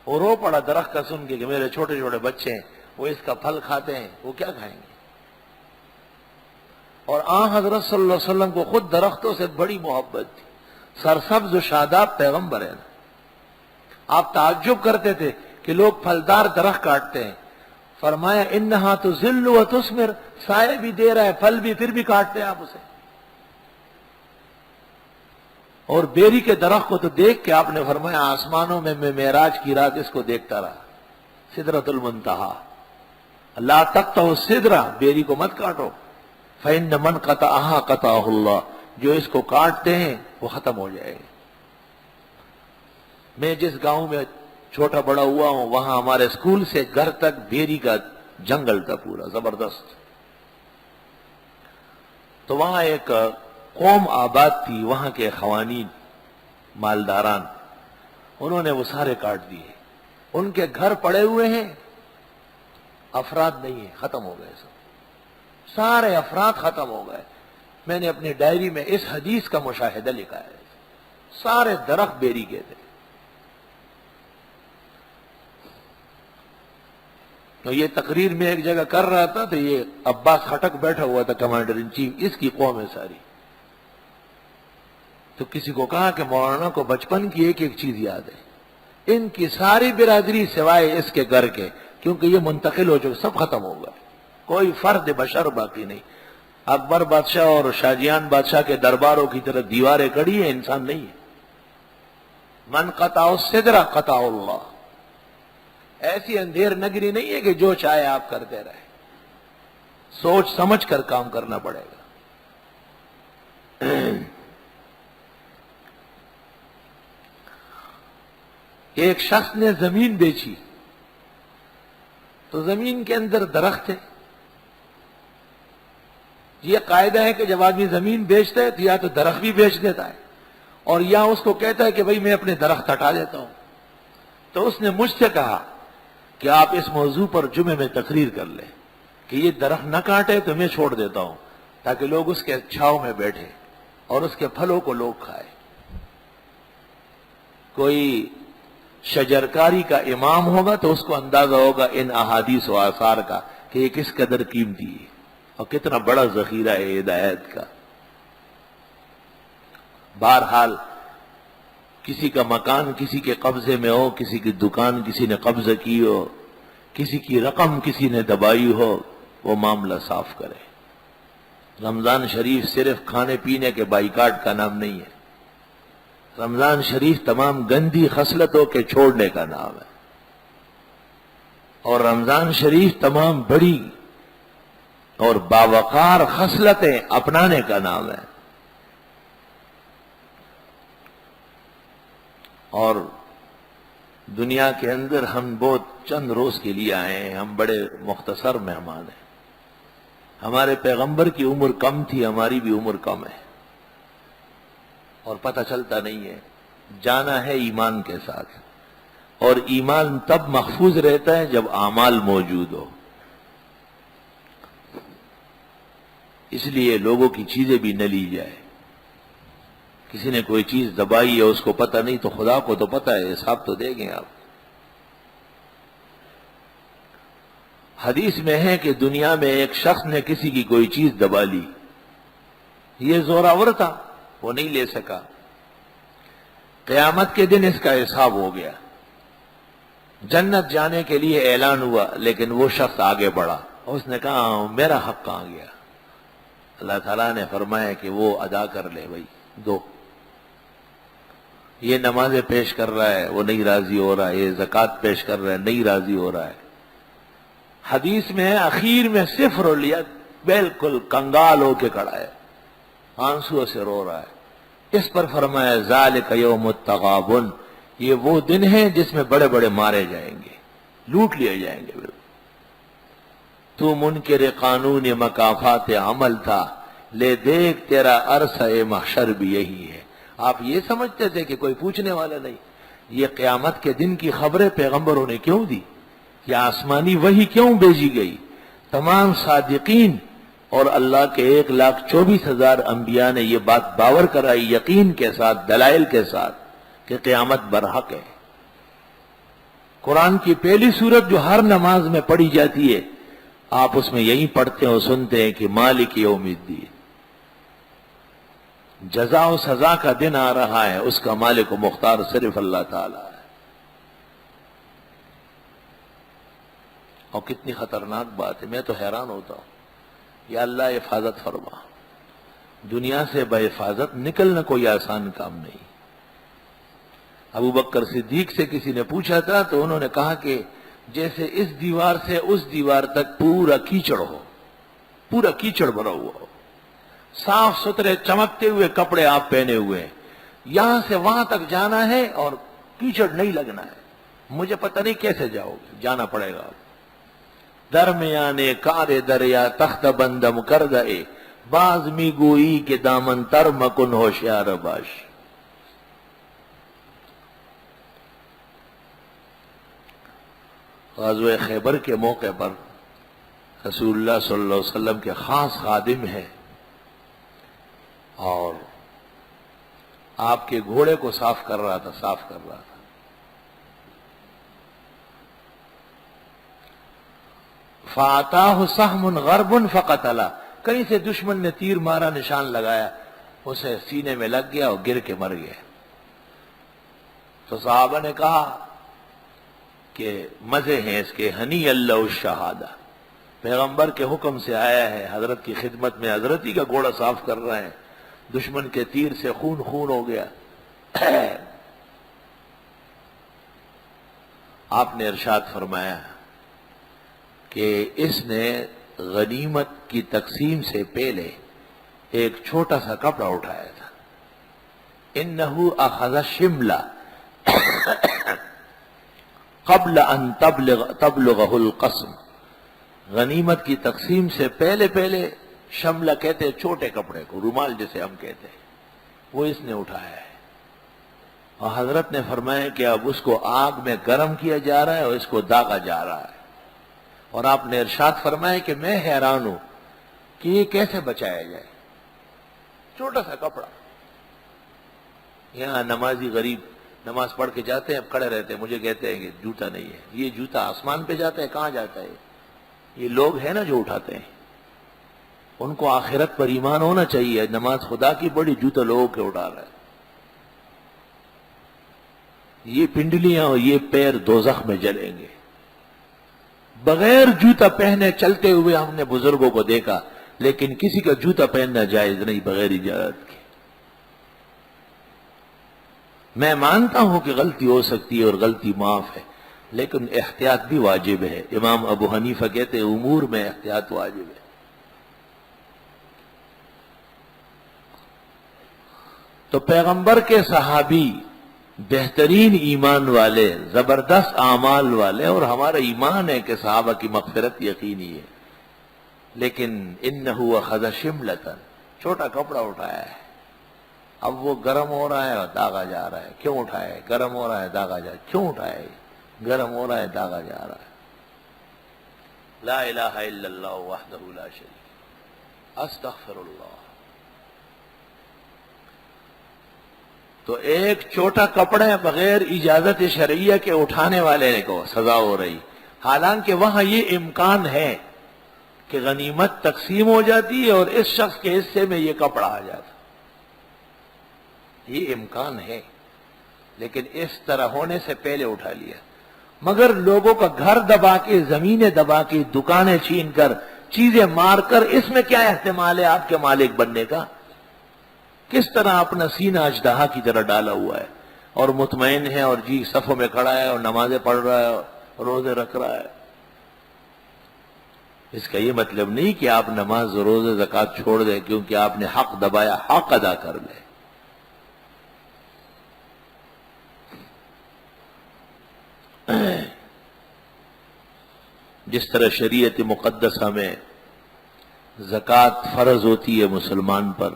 وہ رو پڑا درخت کا سن کے کہ میرے چھوٹے چھوٹے بچے ہیں، وہ اس کا پھل کھاتے ہیں، وہ کیا کھائیں گے؟ اور حضرت صلی اللہ علیہ وسلم کو خود درختوں سے بڑی محبت تھی. سرسبز و شاداب پیغمبر ہے نا. آپ تعجب کرتے تھے کہ لوگ پھلدار درخت کاٹتے ہیں. فرمایا انہا تذل و تثمر، سائے بھی دے رہا ہے، پھل بھی، پھر بھی کاٹتے ہیں آپ اسے. اور بیری کے درخت کو تو دیکھ کے آپ نے فرمایا آسمانوں میں میں معراج کی رات اس کو دیکھتا رہا، سدرۃ المنتہا. لا تقطعوا السدرہ، بیری کو مت کاٹو. فإن من قطعها قطعه اللہ، جو اس کو کاٹتے ہیں وہ ختم ہو جائے گا. میں جس گاؤں میں چھوٹا بڑا ہوا ہوں، وہاں ہمارے اسکول سے گھر تک بیری کا جنگل تھا پورا زبردست. تو وہاں ایک قوم آباد تھی، وہاں کے خوانین مالداران، انہوں نے وہ سارے کاٹ دیے. ان کے گھر پڑے ہوئے ہیں، افراد نہیں ہیں، ختم ہو گئے سب، سارے افراد ختم ہو گئے. میں نے اپنی ڈائری میں اس حدیث کا مشاہدہ لکھا ہے. سارے درخت بیری کے تھے. تو یہ تقریر میں ایک جگہ کر رہا تھا، تو یہ عباس خٹک بیٹھا ہوا تھا، کمانڈر ان چیف، اس کی قوم ہے ساری. تو کسی کو کہا کہ مولانا کو بچپن کی ایک ایک چیز یاد ہے. ان کی ساری برادری سوائے اس کے گھر کے، کیونکہ یہ منتقل ہو چکے، سب ختم ہو گئے. کوئی فرد بشر باقی نہیں. اکبر بادشاہ اور شاہجہان بادشاہ کے درباروں کی طرف دیواریں کڑی ہیں، انسان نہیں ہے. من قطع الصدر قطع اللہ. ایسی اندھیر نگری نہیں ہے کہ جو چاہے آپ کرتے رہے. سوچ سمجھ کر کام کرنا پڑے گا. ایک شخص نے زمین بیچی تو زمین کے اندر درخت ہے. یہ قاعدہ ہے کہ جب آدمی زمین بیچتا ہے تو یا تو درخت بھی بیچ دیتا ہے اور یا اس کو کہتا ہے کہ بھئی میں اپنے درخت ہٹا دیتا ہوں. تو اس نے مجھ سے کہا کہ آپ اس موضوع پر جمعے میں تقریر کر لیں کہ یہ درخت نہ کاٹے تو میں چھوڑ دیتا ہوں تاکہ لوگ اس کے چھاؤں میں بیٹھے اور اس کے پھلوں کو لوگ کھائے. کوئی شجرکاری کا امام ہوگا تو اس کو اندازہ ہوگا ان احادیث و آثار کا کہ یہ کس قدر قیمتی ہے اور کتنا بڑا ذخیرہ ہے ہدایت کا. بہرحال کسی کا مکان کسی کے قبضے میں ہو، کسی کی دکان کسی نے قبضہ کی ہو، کسی کی رقم کسی نے دبائی ہو، وہ معاملہ صاف کرے. رمضان شریف صرف کھانے پینے کے بائیکاٹ کا نام نہیں ہے. رمضان شریف تمام گندی خصلتوں کے چھوڑنے کا نام ہے اور رمضان شریف تمام بڑی اور باوقار خصلتیں اپنانے کا نام ہے. اور دنیا کے اندر ہم بہت چند روز کے لیے آئے ہیں، ہم بڑے مختصر مہمان ہیں. ہمارے پیغمبر کی عمر کم تھی، ہماری بھی عمر کم ہے اور پتہ چلتا نہیں ہے. جانا ہے ایمان کے ساتھ اور ایمان تب محفوظ رہتا ہے جب اعمال موجود ہو. اس لیے لوگوں کی چیزیں بھی نہ لی جائے. کسی نے کوئی چیز دبائی ہے اس کو پتہ نہیں تو خدا کو تو پتہ ہے، حساب تو دیں گے آپ. حدیث میں ہے کہ دنیا میں ایک شخص نے کسی کی کوئی چیز دبا لی. یہ زوراور تھا، وہ نہیں لے سکا. قیامت کے دن اس کا حساب ہو گیا. جنت جانے کے لیے اعلان ہوا لیکن وہ شخص آگے بڑھا. اس نے کہا میرا حق کہاں گیا؟ اللہ تعالیٰ نے فرمایا کہ وہ ادا کر لے بھائی، دو. یہ نمازیں پیش کر رہا ہے وہ نہیں راضی ہو رہا ہے، یہ زکوٰۃ پیش کر رہا ہے نہیں راضی ہو رہا ہے. حدیث میں ہے آخر میں صفر لیا، بالکل کنگال ہو کے کھڑا ہے، آنسو سے رو رہا ہے. اس پر فرمایا ذالک یوم التغابن، یہ وہ دن ہے جس میں بڑے بڑے مارے جائیں گے، لوٹ لیے جائیں گے. تو منکر قانون مکافات عمل تھا، لے دیکھ تیرا عرصہ محشر بھی یہی ہے. آپ یہ سمجھتے تھے کہ کوئی پوچھنے والا نہیں. یہ قیامت کے دن کی خبریں پیغمبروں نے کیوں دی؟ یہ آسمانی وحی کیوں بھیجی گئی؟ تمام صادقین اور اللہ کے 1,24,000 انبیاء نے یہ بات باور کرائی یقین کے ساتھ، دلائل کے ساتھ کہ قیامت برحق ہے. قرآن کی پہلی سورت جو ہر نماز میں پڑھی جاتی ہے، آپ اس میں یہی پڑھتے اور سنتے ہیں کہ مالک یوم الدین، جزا و سزا کا دن آ رہا ہے، اس کا مالک و مختار صرف اللہ تعالی ہے. اور کتنی خطرناک بات ہے، میں تو حیران ہوتا ہوں. یا اللہ حفاظت فرما. دنیا سے بے حفاظت نکلنا کوئی آسان کام نہیں. ابو بکر صدیق سے کسی نے پوچھا تھا تو انہوں نے کہا کہ جیسے اس دیوار سے اس دیوار تک پورا کیچڑ ہو، پورا کیچڑ بھرا ہوا ہو، صاف ستھرے چمکتے ہوئے کپڑے آپ پہنے ہوئے ہیں، یہاں سے وہاں تک جانا ہے اور کیچڑ نہیں لگنا ہے. مجھے پتہ نہیں کیسے جاؤ گے، جانا پڑے گا. درمیان کار دریا تخت بندم کر دے، باز می گوئی کے دامن تر مکن ہوشیار باش. غزوہ خیبر کے موقع پر رسول اللہ صلی اللہ علیہ وسلم کے خاص خادم ہیں اور آپ کے گھوڑے کو صاف کر رہا تھا. فَأَتَاهُ سَهْمٌ غَرْبٌ فَقَتَلَ، کہیں سے دشمن نے تیر مارا، نشان لگایا، اسے سینے میں لگ گیا اور گر کے مر گیا. تو صحابہ نے کہا کہ مزے ہیں اس کے، ہنی اللہ الشہادہ، پیغمبر کے حکم سے آیا ہے، حضرت کی خدمت میں حضرت ہی کا گھوڑا صاف کر رہے ہیں، دشمن کے تیر سے خون خون ہو گیا۔ آپ نے ارشاد فرمایا کہ اس نے غنیمت کی تقسیم سے پہلے ایک چھوٹا سا کپڑا اٹھایا تھا، انہو اخذ شملہ قبل ان تبلغہ القسم، غنیمت کی تقسیم سے پہلے شملہ کہتے ہیں چھوٹے کپڑے کو، رومال جسے ہم کہتے ہیں، وہ اس نے اٹھایا ہے۔ اور حضرت نے فرمایا کہ اب اس کو آگ میں گرم کیا جا رہا ہے اور اس کو داغا جا رہا ہے، اور آپ نے ارشاد فرمایا کہ میں حیران ہوں کہ یہ کیسے بچایا جائے، چھوٹا سا کپڑا۔ یہاں نمازی غریب نماز پڑھ کے جاتے ہیں، اب کھڑے رہتے ہیں، مجھے کہتے ہیں کہ جوتا نہیں ہے، یہ جوتا آسمان پہ جاتا ہے، کہاں جاتا ہے؟ یہ لوگ ہیں نا جو اٹھاتے ہیں، ان کو آخرت پر ایمان ہونا چاہیے، نماز خدا کی بڑی، جوتا لوگوں کے اٹھا رہا ہے۔ یہ پنڈلیاں اور یہ پیر دوزخ میں جلیں گے۔ بغیر جوتا پہنے چلتے ہوئے ہم نے بزرگوں کو دیکھا، لیکن کسی کا جوتا پہننا جائز نہیں بغیر اجازت کے۔ میں مانتا ہوں کہ غلطی ہو سکتی ہے اور غلطی معاف ہے، لیکن احتیاط بھی واجب ہے۔ امام ابو حنیفہ کہتے ہیں امور میں احتیاط واجب ہے۔ تو پیغمبر کے صحابی بہترین ایمان والے، زبردست اعمال والے، اور ہمارا ایمان ہے کہ صحابہ کی مغفرت یقینی ہے، لیکن انہو اخذ شملۃ، چھوٹا کپڑا اٹھایا ہے، اب وہ گرم ہو رہا ہے اور داغا جا رہا ہے۔ کیوں اٹھایا ہے؟ گرم ہو رہا ہے داغا جا رہا ہے۔ کیوں اٹھایا ہے؟ گرم ہو رہا ہے داغا جا رہا ہے۔ لا الہ الا اللہ وحدہ لا شریک، استغفر اللہ۔ تو ایک چھوٹا کپڑا بغیر اجازت شرعیہ کے اٹھانے والے کو سزا ہو رہی، حالانکہ وہاں یہ امکان ہے کہ غنیمت تقسیم ہو جاتی ہے اور اس شخص کے حصے میں یہ کپڑا آ جاتا، یہ امکان ہے، لیکن اس طرح ہونے سے پہلے اٹھا لیا۔ مگر لوگوں کا گھر دبا کے، زمینیں دبا کے، دکانیں چھین کر، چیزیں مار کر، اس میں کیا احتمال ہے آپ کے مالک بننے کا؟ کس طرح اپنا سینہ اژدہا کی طرح ڈالا ہوا ہے اور مطمئن ہے، اور جی صفوں میں کھڑا ہے اور نمازیں پڑھ رہا ہے اور روزے رکھ رہا ہے۔ اس کا یہ مطلب نہیں کہ آپ نماز روزے زکوٰۃ چھوڑ دیں کیونکہ آپ نے حق دبایا، حق ادا کر لیں۔ جس طرح شریعت مقدسہ میں زکوٰۃ فرض ہوتی ہے مسلمان پر،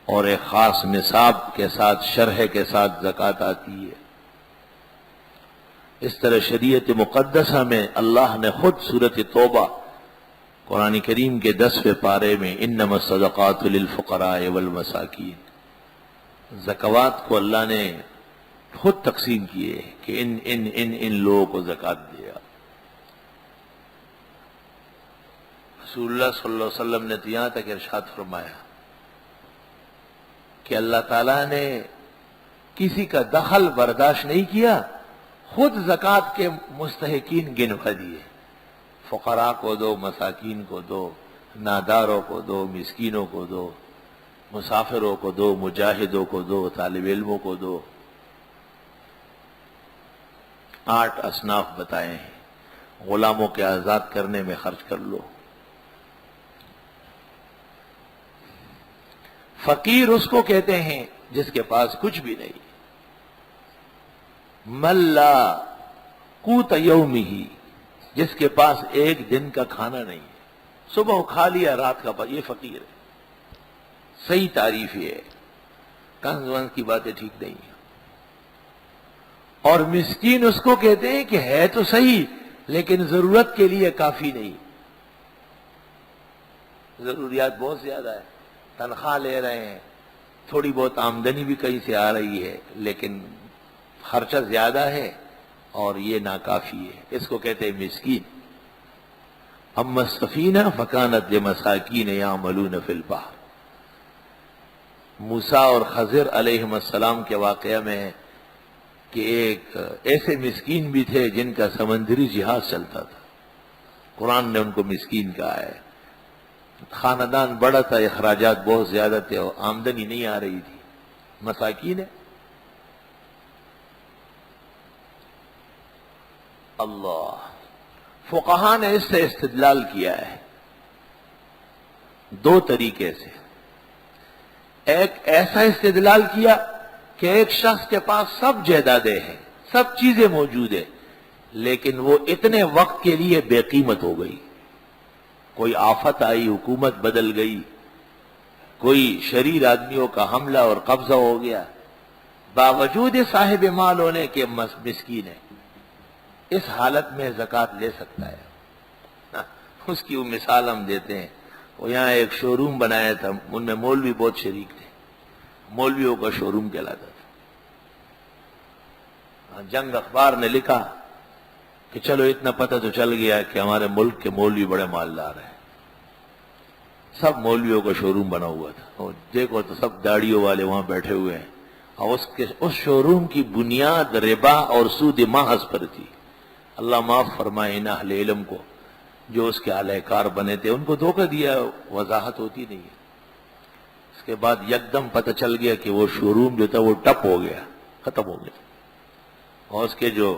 اور ایک خاص نصاب کے ساتھ، شرح کے ساتھ زکوٰۃ آتی ہے، اس طرح شریعت مقدسہ میں اللہ نے خود سورۃ توبہ قرآن کریم کے 10ویں پارے میں انما الصدقات للفقراء والمساکین، زکوٰۃ کو اللہ نے خود تقسیم کیے کہ ان لوگوں کو زکوٰۃ دیا۔ رسول اللہ صلی اللہ علیہ وسلم نے تو یہاں تک ارشاد فرمایا کہ اللہ تعالیٰ نے کسی کا دخل برداشت نہیں کیا، خود زکوٰۃ کے مستحقین گنوا دیے، فقراء کو دو، مساکین کو دو، ناداروں کو دو، مسکینوں کو دو، مسافروں کو دو، مجاہدوں کو دو، طالب علموں کو دو۔ 8 اصناف بتائے ہیں، غلاموں کے آزاد کرنے میں خرچ کر لو۔ فقیر اس کو کہتے ہیں جس کے پاس کچھ بھی نہیں، من لا قوت یومہ، جس کے پاس ایک دن کا کھانا نہیں ہے، صبح کھا لیا رات کا، یہ فقیر ہے۔ صحیح تعریف یہ ہے، کنز ونز کی باتیں ٹھیک نہیں ہیں۔ اور مسکین اس کو کہتے ہیں کہ ہے تو صحیح لیکن ضرورت کے لیے کافی نہیں، ضروریات بہت زیادہ ہے، تنخواہ لے رہے ہیں، تھوڑی بہت آمدنی بھی کہیں سے آ رہی ہے لیکن خرچہ زیادہ ہے اور یہ ناکافی ہے، اس کو کہتے ہیں مسکین۔ اما السفینہ فکانت لمساکین یعملون فی البحر، موسیٰ اور خضر علیہ السلام کے واقعہ میں ہے کہ ایک ایسے مسکین بھی تھے جن کا سمندری جہاز چلتا تھا، قرآن نے ان کو مسکین کہا ہے. خاندان بڑا تھا، اخراجات بہت زیادہ تھے اور آمدنی نہیں آ رہی تھی، مساکین ہے. اللہ، فقہاء نے اس سے استدلال کیا ہے دو طریقے سے. ایک ایسا استدلال کیا کہ ایک شخص کے پاس سب جائیدادیں ہیں، سب چیزیں موجود ہیں، لیکن وہ اتنے وقت کے لیے بے قیمت ہو گئی. کوئی آفت آئی، حکومت بدل گئی، کوئی شریر آدمیوں کا حملہ اور قبضہ ہو گیا، باوجود صاحب مال ہونے کے مسکین ہے. اس حالت میں زکوٰۃ لے سکتا ہے. اس کی وہ مثال ہم دیتے ہیں. وہ یہاں ایک شو روم بنایا تھا، ان میں مولوی بہت شریک تھے، مولویوں کا شو روم کہلاتا تھا. جنگ اخبار نے لکھا کہ چلو اتنا پتہ تو چل گیا کہ ہمارے ملک کے مولوی بڑے مالدار ہیں. سب مولویوں کا شو روم بنا ہوا تھا، اور دیکھو تو سب داڑیوں والے وہاں بیٹھے ہوئے ہیں، اور اس شو روم کی بنیاد ربا اور سود محض پر تھی. اللہ معاف فرمائے ان اہل علم کو جو اس کے اعلی کار بنے تھے، ان کو دھوکہ دیا، وضاحت ہوتی نہیں ہے. اس کے بعد یکدم پتہ چل گیا کہ وہ شو روم جو تھا وہ ٹپ ہو گیا، ختم ہو گیا. اور اس کے جو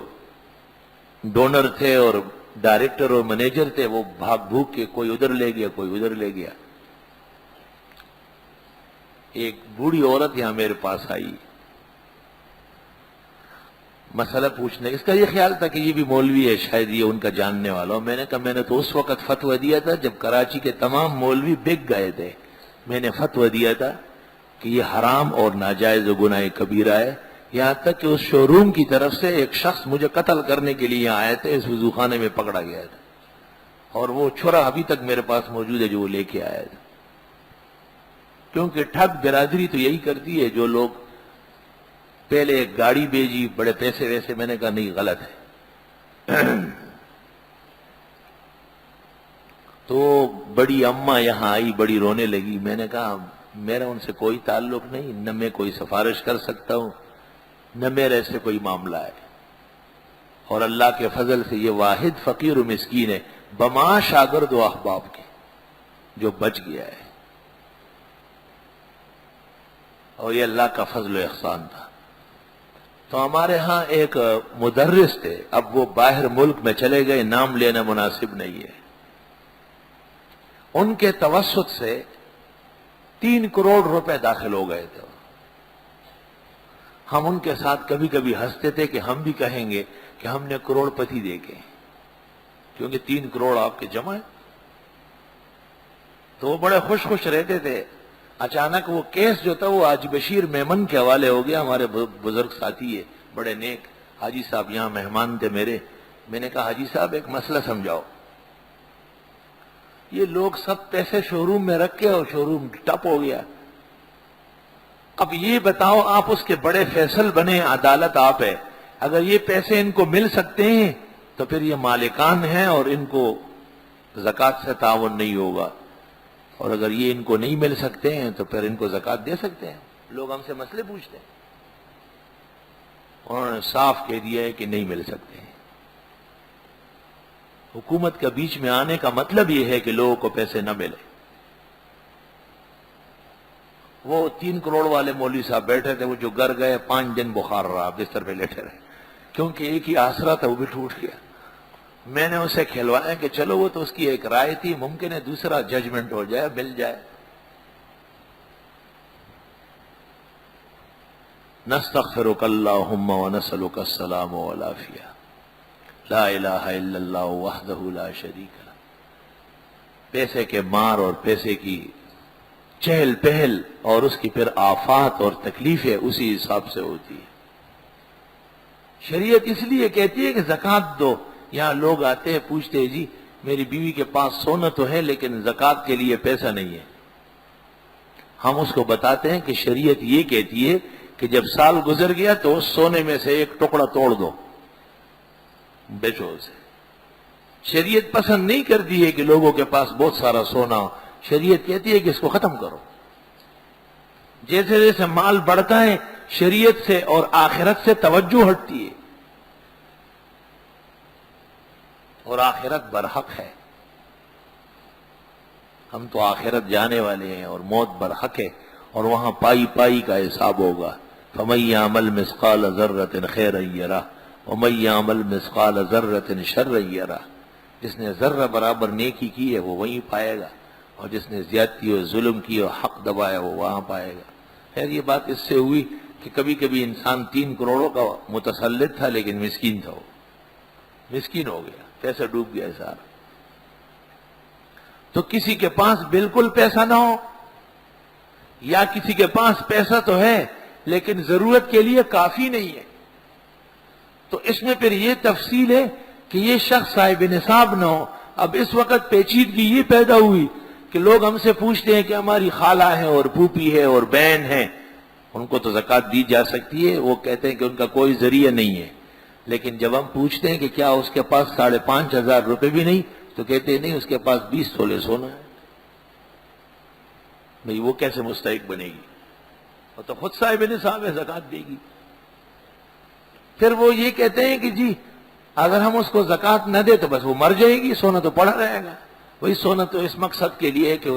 ڈونر تھے اور ڈائریکٹر اور مینیجر تھے وہ بھاگ بھوگ کے کوئی ادھر لے گیا، کوئی ادھر لے گیا. ایک بوڑھی عورت یہاں میرے پاس آئی مسئلہ پوچھنے. اس کا یہ خیال تھا کہ یہ بھی مولوی ہے، شاید یہ ان کا جاننے والا. میں نے کہا میں نے تو اس وقت فتویٰ دیا تھا جب کراچی کے تمام مولوی بک گئے تھے. میں نے فتویٰ دیا تھا کہ یہ حرام اور ناجائز و گناہ کبیرہ ہے. یہاں تک کہ اس شو روم کی طرف سے ایک شخص مجھے قتل کرنے کے لیے آئے تھے، اس وضو خانے میں پکڑا گیا تھا، اور وہ چھرا ابھی تک میرے پاس موجود ہے جو وہ لے کے آیا تھا. کیونکہ ٹھگ برادری تو یہی کرتی ہے. جو لوگ پہلے ایک گاڑی بھیجی، بڑے پیسے ویسے، میں نے کہا نہیں، غلط ہے. تو بڑی اماں یہاں آئی، بڑی رونے لگی. میں نے کہا میرا ان سے کوئی تعلق نہیں، نہ میں کوئی سفارش کر سکتا ہوں، نہ میرے سے کوئی معاملہ ہے، اور اللہ کے فضل سے یہ واحد فقیر و مسکین ہے بما شاگرد و احباب کے جو بچ گیا ہے، اور یہ اللہ کا فضل و احسان تھا. تو ہمارے ہاں ایک مدرس تھے، اب وہ باہر ملک میں چلے گئے، نام لینا مناسب نہیں ہے. ان کے توسط سے 3 کروڑ روپے داخل ہو گئے تھے. ہم ان کے ساتھ کبھی کبھی ہنستے تھے کہ ہم بھی کہیں گے کہ ہم نے کروڑ پتی دیکھے، کیونکہ 3 کروڑ آپ کے جمع ہے. تو وہ بڑے خوش خوش رہتے تھے. اچانک وہ کیس جو تھا وہ حاجی بشیر میمن کے حوالے ہو گیا. ہمارے بزرگ ساتھی ہے، بڑے نیک حاجی صاحب یہاں مہمان تھے میرے. میں نے کہا حاجی صاحب ایک مسئلہ سمجھاؤ. یہ لوگ سب پیسے شو روم میں رکھ کے اور شو روم ٹپ ہو گیا. اب یہ بتاؤ، آپ اس کے بڑے فیصل بنے، عدالت آپ ہے، اگر یہ پیسے ان کو مل سکتے ہیں تو پھر یہ مالکان ہیں اور ان کو زکوٰۃ سے تعاون نہیں ہوگا، اور اگر یہ ان کو نہیں مل سکتے ہیں تو پھر ان کو زکوٰۃ دے سکتے ہیں. لوگ ہم سے مسئلے پوچھتے ہیں. انہوں نے صاف کہہ دیا ہے کہ نہیں مل سکتے ہیں. حکومت کا بیچ میں آنے کا مطلب یہ ہے کہ لوگوں کو پیسے نہ ملے. وہ 3 کروڑ والے مولوی صاحب بیٹھے تھے، وہ جو گھر گئے 5 دن بخار رہا، بستر پہ لیٹے رہے، کیونکہ ایک ہی آسرا تھا وہ بھی ٹوٹ گیا. میں نے اسے کھلوایا کہ چلو وہ تو اس کی ایک رائے تھی، ممکن ہے دوسرا ججمنٹ ہو جائے، مل جائے. نستغفرک اللہم ونسألک السلام والعافیہ، لا الہ الا اللہ وحدہ لا شریک لہ. پیسے کے مار اور پیسے کی چہل پہل اور اس کی پھر آفات اور تکلیفیں اسی حساب سے ہوتی ہے. شریعت اس لیے کہتی ہے کہ زکوٰۃ دو. یہاں لوگ آتے ہیں پوچھتے ہیں جی میری بیوی کے پاس سونا تو ہے لیکن زکوٰۃ کے لیے پیسہ نہیں ہے. ہم اس کو بتاتے ہیں کہ شریعت یہ کہتی ہے کہ جب سال گزر گیا تو اس سونے میں سے ایک ٹکڑا توڑ دو، بیچو اسے. شریعت پسند نہیں کرتی ہے کہ لوگوں کے پاس بہت سارا سونا ہو. شریعت کہتی ہے کہ اس کو ختم کرو. جیسے جیسے مال بڑھتا ہے شریعت سے اور آخرت سے توجہ ہٹتی ہے، اور آخرت برحق ہے. ہم تو آخرت جانے والے ہیں اور موت برحق ہے، اور وہاں پائی پائی کا حساب ہوگا۔ فَمَن يَعْمَلْ مِثْقَالَ ذَرَّةٍ خَيْرًا يَرَهُ وَمَن يَعْمَلْ مِثْقَالَ ذَرَّةٍ شَرًّا يَرَهُ۔ جس نے ذرہ برابر نیکی کی ہے وہ وہیں پائے گا، اور جس نے زیادتی اور ظلم کی اور حق دبایا وہ وہاں پائے گا۔ خیر یہ بات اس سے ہوئی کہ کبھی کبھی انسان 3 کروڑوں کا متسلط تھا لیکن مسکین تھا، وہ مسکین ہو گیا، پیسہ ڈوب گیا سارا۔ تو کسی کے پاس بالکل پیسہ نہ ہو، یا کسی کے پاس پیسہ تو ہے لیکن ضرورت کے لیے کافی نہیں ہے، تو اس میں پھر یہ تفصیل ہے کہ یہ شخص صاحب نصاب نہ ہو۔ اب اس وقت پیچیدگی یہ پیدا ہوئی کہ لوگ ہم سے پوچھتے ہیں کہ ہماری خالہ ہے اور پھوپھی ہے اور بہن ہے، ان کو تو زکوٰۃ دی جا سکتی ہے، وہ کہتے ہیں کہ ان کا کوئی ذریعہ نہیں ہے، لیکن جب ہم پوچھتے ہیں کہ کیا اس کے پاس 5,500 روپے بھی نہیں، تو کہتے ہیں نہیں، اس کے پاس 20 تولے سونا ہے۔ بھئی وہ کیسے مستحق بنے گی؟ وہ تو خود صاحب نصاب ہے، زکوٰۃ دے گی۔ پھر وہ یہ کہتے ہیں کہ جی اگر ہم اس کو زکوٰۃ نہ دے تو بس وہ مر جائے گی، سونا تو پڑا رہے گا۔ وہی سونا تو اس مقصد کے لیے ہے کہ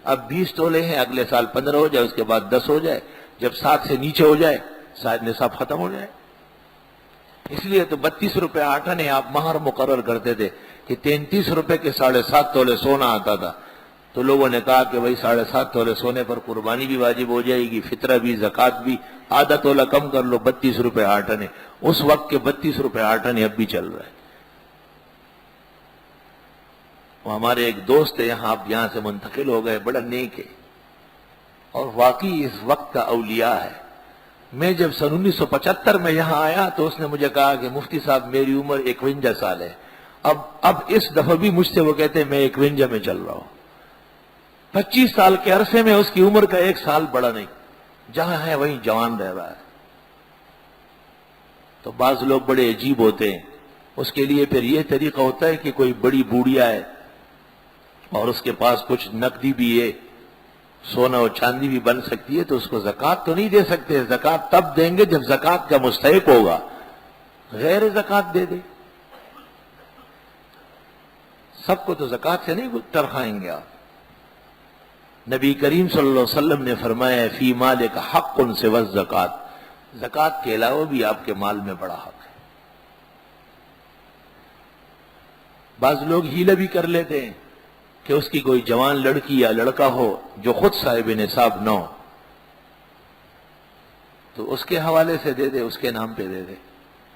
اب 20 تولے ہیں، اگلے سال 15 ہو جائے، اس کے بعد 10 ہو جائے، جب 7 سے نیچے ہو جائے شاید نصاب ختم ہو جائے۔ اس لیے تو 32 روپے آٹھانے آپ مہر مقرر کرتے تھے کہ 33 روپے کے 7.5 تولے سونا آتا تھا، تو لوگوں نے کہا کہ بھائی 7.5 تولے سونے پر قربانی بھی واجب ہو جائے گی، فطرہ بھی، زکوٰۃ بھی، آدھا تولہ کم کر لو، 32 روپے آٹھانے۔ اس وقت کے 32 روپے آٹھانے اب بھی چل رہا ہے۔ وہ ہمارے ایک دوست ہے یہاں، اب یہاں سے منتقل ہو گئے، بڑا نیک ہے اور واقعی اس وقت کا اولیاء ہے۔ میں جب سن 1975 میں یہاں آیا تو اس نے مجھے کہا کہ مفتی صاحب میری عمر 51 سال ہے، اب اس دفعہ بھی مجھ سے وہ کہتے ہیں میں 51 میں چل رہا ہوں۔ 25 سال کے عرصے میں اس کی عمر کا 1 سال بڑا نہیں، جہاں ہے وہیں جوان رہ رہا ہے۔ تو بعض لوگ بڑے عجیب ہوتے ہیں، اس کے لیے پھر یہ طریقہ ہوتا ہے کہ کوئی بڑی بوڑھیا ہے اور اس کے پاس کچھ نقدی بھی ہے، سونا اور چاندی بھی بن سکتی ہے، تو اس کو زکوٰۃ تو نہیں دے سکتے، زکوٰۃ تب دیں گے جب زکوٰۃ کا مستحق ہوگا، غیر زکوٰۃ دے دے۔ سب کو تو زکوٰۃ سے نہیں ترخائیں گے آپ۔ نبی کریم صلی اللہ علیہ وسلم نے فرمایا فی مالک حق سوی الزکوٰۃ، زکوٰۃ کے علاوہ بھی آپ کے مال میں بڑا حق ہے۔ بعض لوگ ہیلہ بھی کر لیتے ہیں کہ اس کی کوئی جوان لڑکی یا لڑکا ہو جو خود صاحب نصاب نہ ہو، تو اس کے حوالے سے دے دے، اس کے نام پہ دے دے،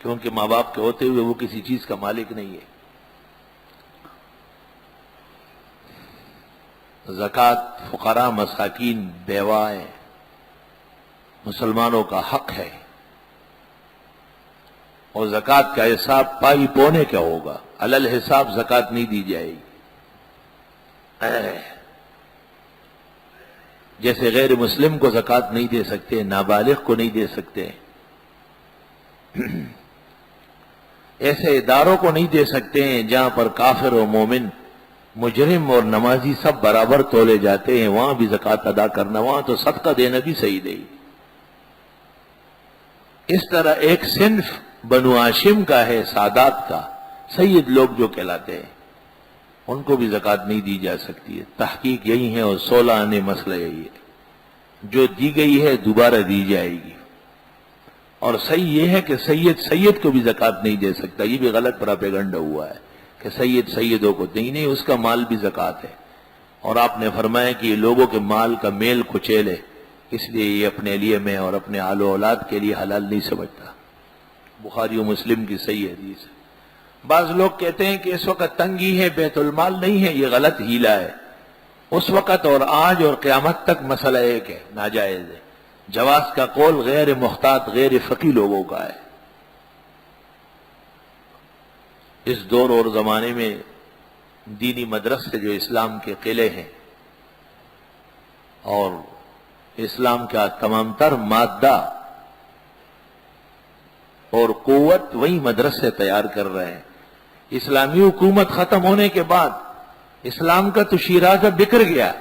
کیونکہ ماں باپ کے ہوتے ہوئے وہ کسی چیز کا مالک نہیں ہے۔ زکوٰۃ فقراء، مساکین، بیوائیں، مسلمانوں کا حق ہے، اور زکوٰۃ کا حساب پائی پونے کا ہوگا، علل حساب زکوٰۃ نہیں دی جائے گی۔ جیسے غیر مسلم کو زکوٰۃ نہیں دے سکتے، نابالغ کو نہیں دے سکتے، ایسے اداروں کو نہیں دے سکتے ہیں جہاں پر کافر و مومن، مجرم اور نمازی سب برابر تولے جاتے ہیں، وہاں بھی زکوٰۃ ادا کرنا، وہاں تو صدقہ دینا بھی صحیح نہیں۔ اس طرح ایک صنف بنو ہاشم کا ہے، سادات کا، سید لوگ جو کہلاتے ہیں، ان کو بھی زکوٰۃ نہیں دی جا سکتی ہے۔ تحقیق یہی ہے اور 16 آنے مسئلہ یہی ہے، جو دی گئی ہے دوبارہ دی جائے گی۔ اور صحیح یہ ہے کہ سید کو بھی زکوٰۃ نہیں دے سکتا، یہ بھی غلط پراپیگنڈا ہوا ہے کہ سیدوں کو نہیں، اس کا مال بھی زکوٰۃ ہے۔ اور آپ نے فرمایا کہ یہ لوگوں کے مال کا میل کچیل ہے، اس لیے یہ اپنے لیے میں اور اپنے آل و اولاد کے لیے حلال نہیں سمجھتا۔ بخاری و مسلم کی صحیح حدیث ہے۔ بعض لوگ کہتے ہیں کہ اس وقت تنگی ہے، بیت المال نہیں ہے، یہ غلط ہیلا ہے۔ اس وقت اور آج اور قیامت تک مسئلہ ایک ہے، ناجائز ہے۔ جواز کا قول غیر محتاط، غیر فقی لوگوں کا ہے۔ اس دور اور زمانے میں دینی مدرسے جو اسلام کے قلعے ہیں اور اسلام کا تمام تر مادہ اور قوت وہی مدرسے تیار کر رہے ہیں۔ اسلامی حکومت ختم ہونے کے بعد اسلام کا تو شیرازہ بکھر گیا،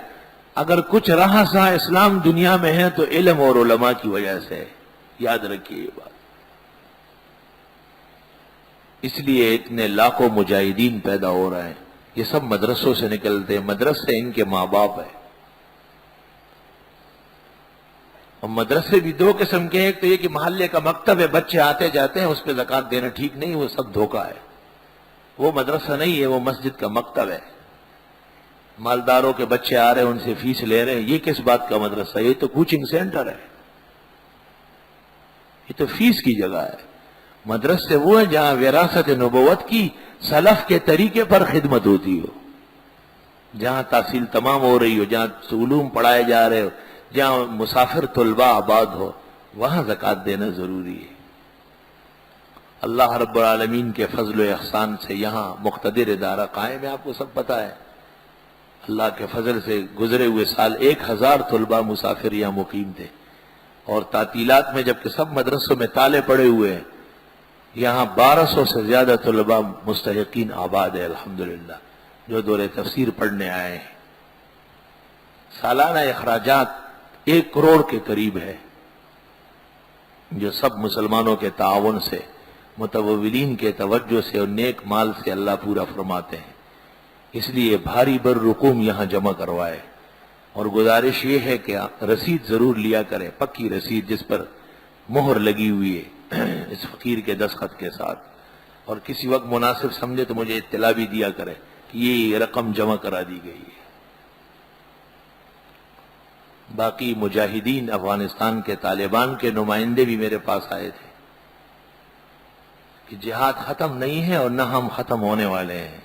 اگر کچھ رہا سا اسلام دنیا میں ہے تو علم اور علماء کی وجہ سے ہے، یاد رکھیے یہ بات۔ اس لیے اتنے لاکھوں مجاہدین پیدا ہو رہے ہیں، یہ سب مدرسوں سے نکلتے ہیں، مدرسے ان کے ماں باپ ہیں۔ اور مدرسے بھی دو قسم کے ہیں، ایک تو یہ کہ محلے کا مکتب ہے، بچے آتے جاتے ہیں، اس پہ زکوٰۃ دینا ٹھیک نہیں، وہ سب دھوکہ ہے، وہ مدرسہ نہیں ہے، وہ مسجد کا مکتب ہے۔ مالداروں کے بچے آ رہے ہیں، ان سے فیس لے رہے ہیں، یہ کس بات کا مدرسہ ہے؟ یہ تو کوچنگ سینٹر ہے، یہ تو فیس کی جگہ ہے۔ مدرسے وہ ہیں جہاں وراثت نبوت کی سلف کے طریقے پر خدمت ہوتی ہو، جہاں تحصیل تمام ہو رہی ہو، جہاں علوم پڑھائے جا رہے ہو، جہاں مسافر طلباء آباد ہو، وہاں زکوٰۃ دینا ضروری ہے۔ اللہ رب العالمین کے فضل و احسان سے یہاں مقتدر ادارہ قائم ہے، آپ کو سب پتہ ہے۔ اللہ کے فضل سے گزرے ہوئے سال 1000 طلباء مسافر یہاں مقیم تھے، اور تعطیلات میں جبکہ سب مدرسوں میں تالے پڑے ہوئے ہیں، یہاں 1200 سے زیادہ طلباء مستحقین آباد ہے الحمدللہ، جو دور تفسیر پڑھنے آئے ہیں۔ سالانہ اخراجات 1 کروڑ کے قریب ہے، جو سب مسلمانوں کے تعاون سے، متوولین کے توجہ سے اور نیک مال سے اللہ پورا فرماتے ہیں۔ اس لیے بھاری بر رقوم یہاں جمع کروائے، اور گزارش یہ ہے کہ رسید ضرور لیا کرے، پکی رسید جس پر مہر لگی ہوئی ہے اس فقیر کے دستخط کے ساتھ، اور کسی وقت مناسب سمجھے تو مجھے اطلاع بھی دیا کرے کہ یہ رقم جمع کرا دی گئی ہے۔ باقی مجاہدین افغانستان کے طالبان کے نمائندے بھی میرے پاس آئے تھے کہ جہاد ختم نہیں ہے اور نہ ہم ختم ہونے والے ہیں،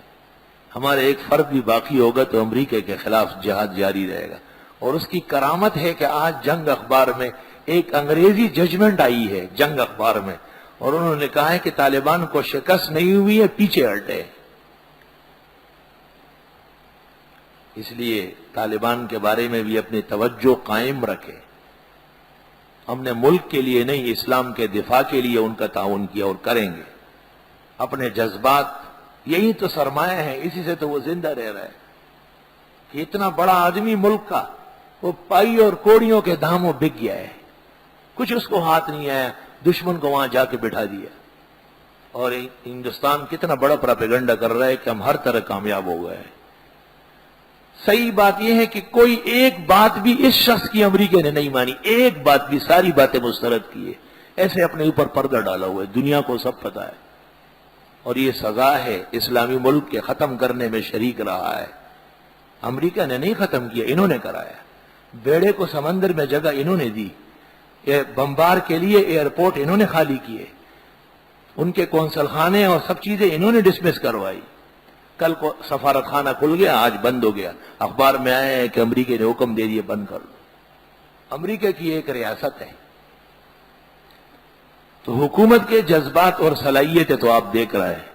ہمارے ایک فرد بھی باقی ہوگا تو امریکہ کے خلاف جہاد جاری رہے گا۔ اور اس کی کرامت ہے کہ آج جنگ اخبار میں ایک انگریزی ججمنٹ آئی ہے جنگ اخبار میں، اور انہوں نے کہا ہے کہ طالبان کو شکست نہیں ہوئی ہے، پیچھے ہٹے۔ اس لیے طالبان کے بارے میں بھی اپنی توجہ قائم رکھے۔ ہم نے ملک کے لیے نہیں، اسلام کے دفاع کے لیے ان کا تعاون کیا اور کریں گے۔ اپنے جذبات، یہی تو سرمایہ ہے، اسی سے تو وہ زندہ رہ رہا ہے کہ اتنا بڑا آدمی ملک کا، وہ پائی اور کوڑیوں کے دھاموں بک گیا ہے، کچھ اس کو ہاتھ نہیں آیا، دشمن کو وہاں جا کے بٹھا دیا۔ اور ہندوستان کتنا بڑا پراپیگنڈا کر رہا ہے کہ ہم ہر طرح کامیاب ہو گئے ہیں۔ صحیح بات یہ ہے کہ کوئی ایک بات بھی اس شخص کی امریکہ نے نہیں مانی، ایک بات بھی، ساری باتیں مسترد کی ہے، ایسے اپنے اوپر پردہ ڈالا ہوا ہے، دنیا کو سب پتہ ہے۔ اور یہ سزا ہے، اسلامی ملک کے ختم کرنے میں شریک رہا ہے۔ امریکہ نے نہیں ختم کیا، انہوں نے کرایا۔ بیڑے کو سمندر میں جگہ انہوں نے دی، بمبار کے لیے ایئرپورٹ انہوں نے خالی کیے، ان کے قونصل خانے اور سب چیزیں انہوں نے ڈسمس کروائی۔ کل کو سفارت خانہ کھل گیا، آج بند ہو گیا، اخبار میں آئے ہیں کہ امریکہ نے حکم دے دیا بند کر دو۔ امریکہ کی ایک ریاست ہے، تو حکومت کے جذبات اور صلاحیتیں تو آپ دیکھ رہے ہیں،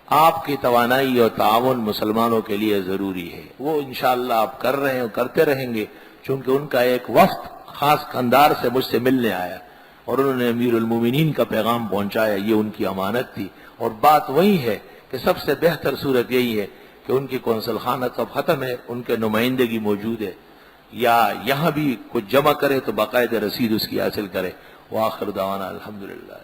آپ کی توانائی اور تعاون مسلمانوں کے لیے ضروری ہے، وہ انشاءاللہ آپ کر رہے ہیں اور کرتے رہیں گے، چونکہ ان کا ایک وفد خاص خاندار سے مجھ سے ملنے آیا اور انہوں نے امیر المومنین کا پیغام پہنچایا، یہ ان کی امانت تھی۔ اور بات وہی ہے کہ سب سے بہتر صورت یہی ہے کہ ان کی قونصل خانہ اب ختم ہے، ان کے نمائندگی موجود ہے، یا یہاں بھی کچھ جمع کرے تو باقاعدہ رسید اس کی حاصل کرے۔ وآخر دعوانا الحمدللہ۔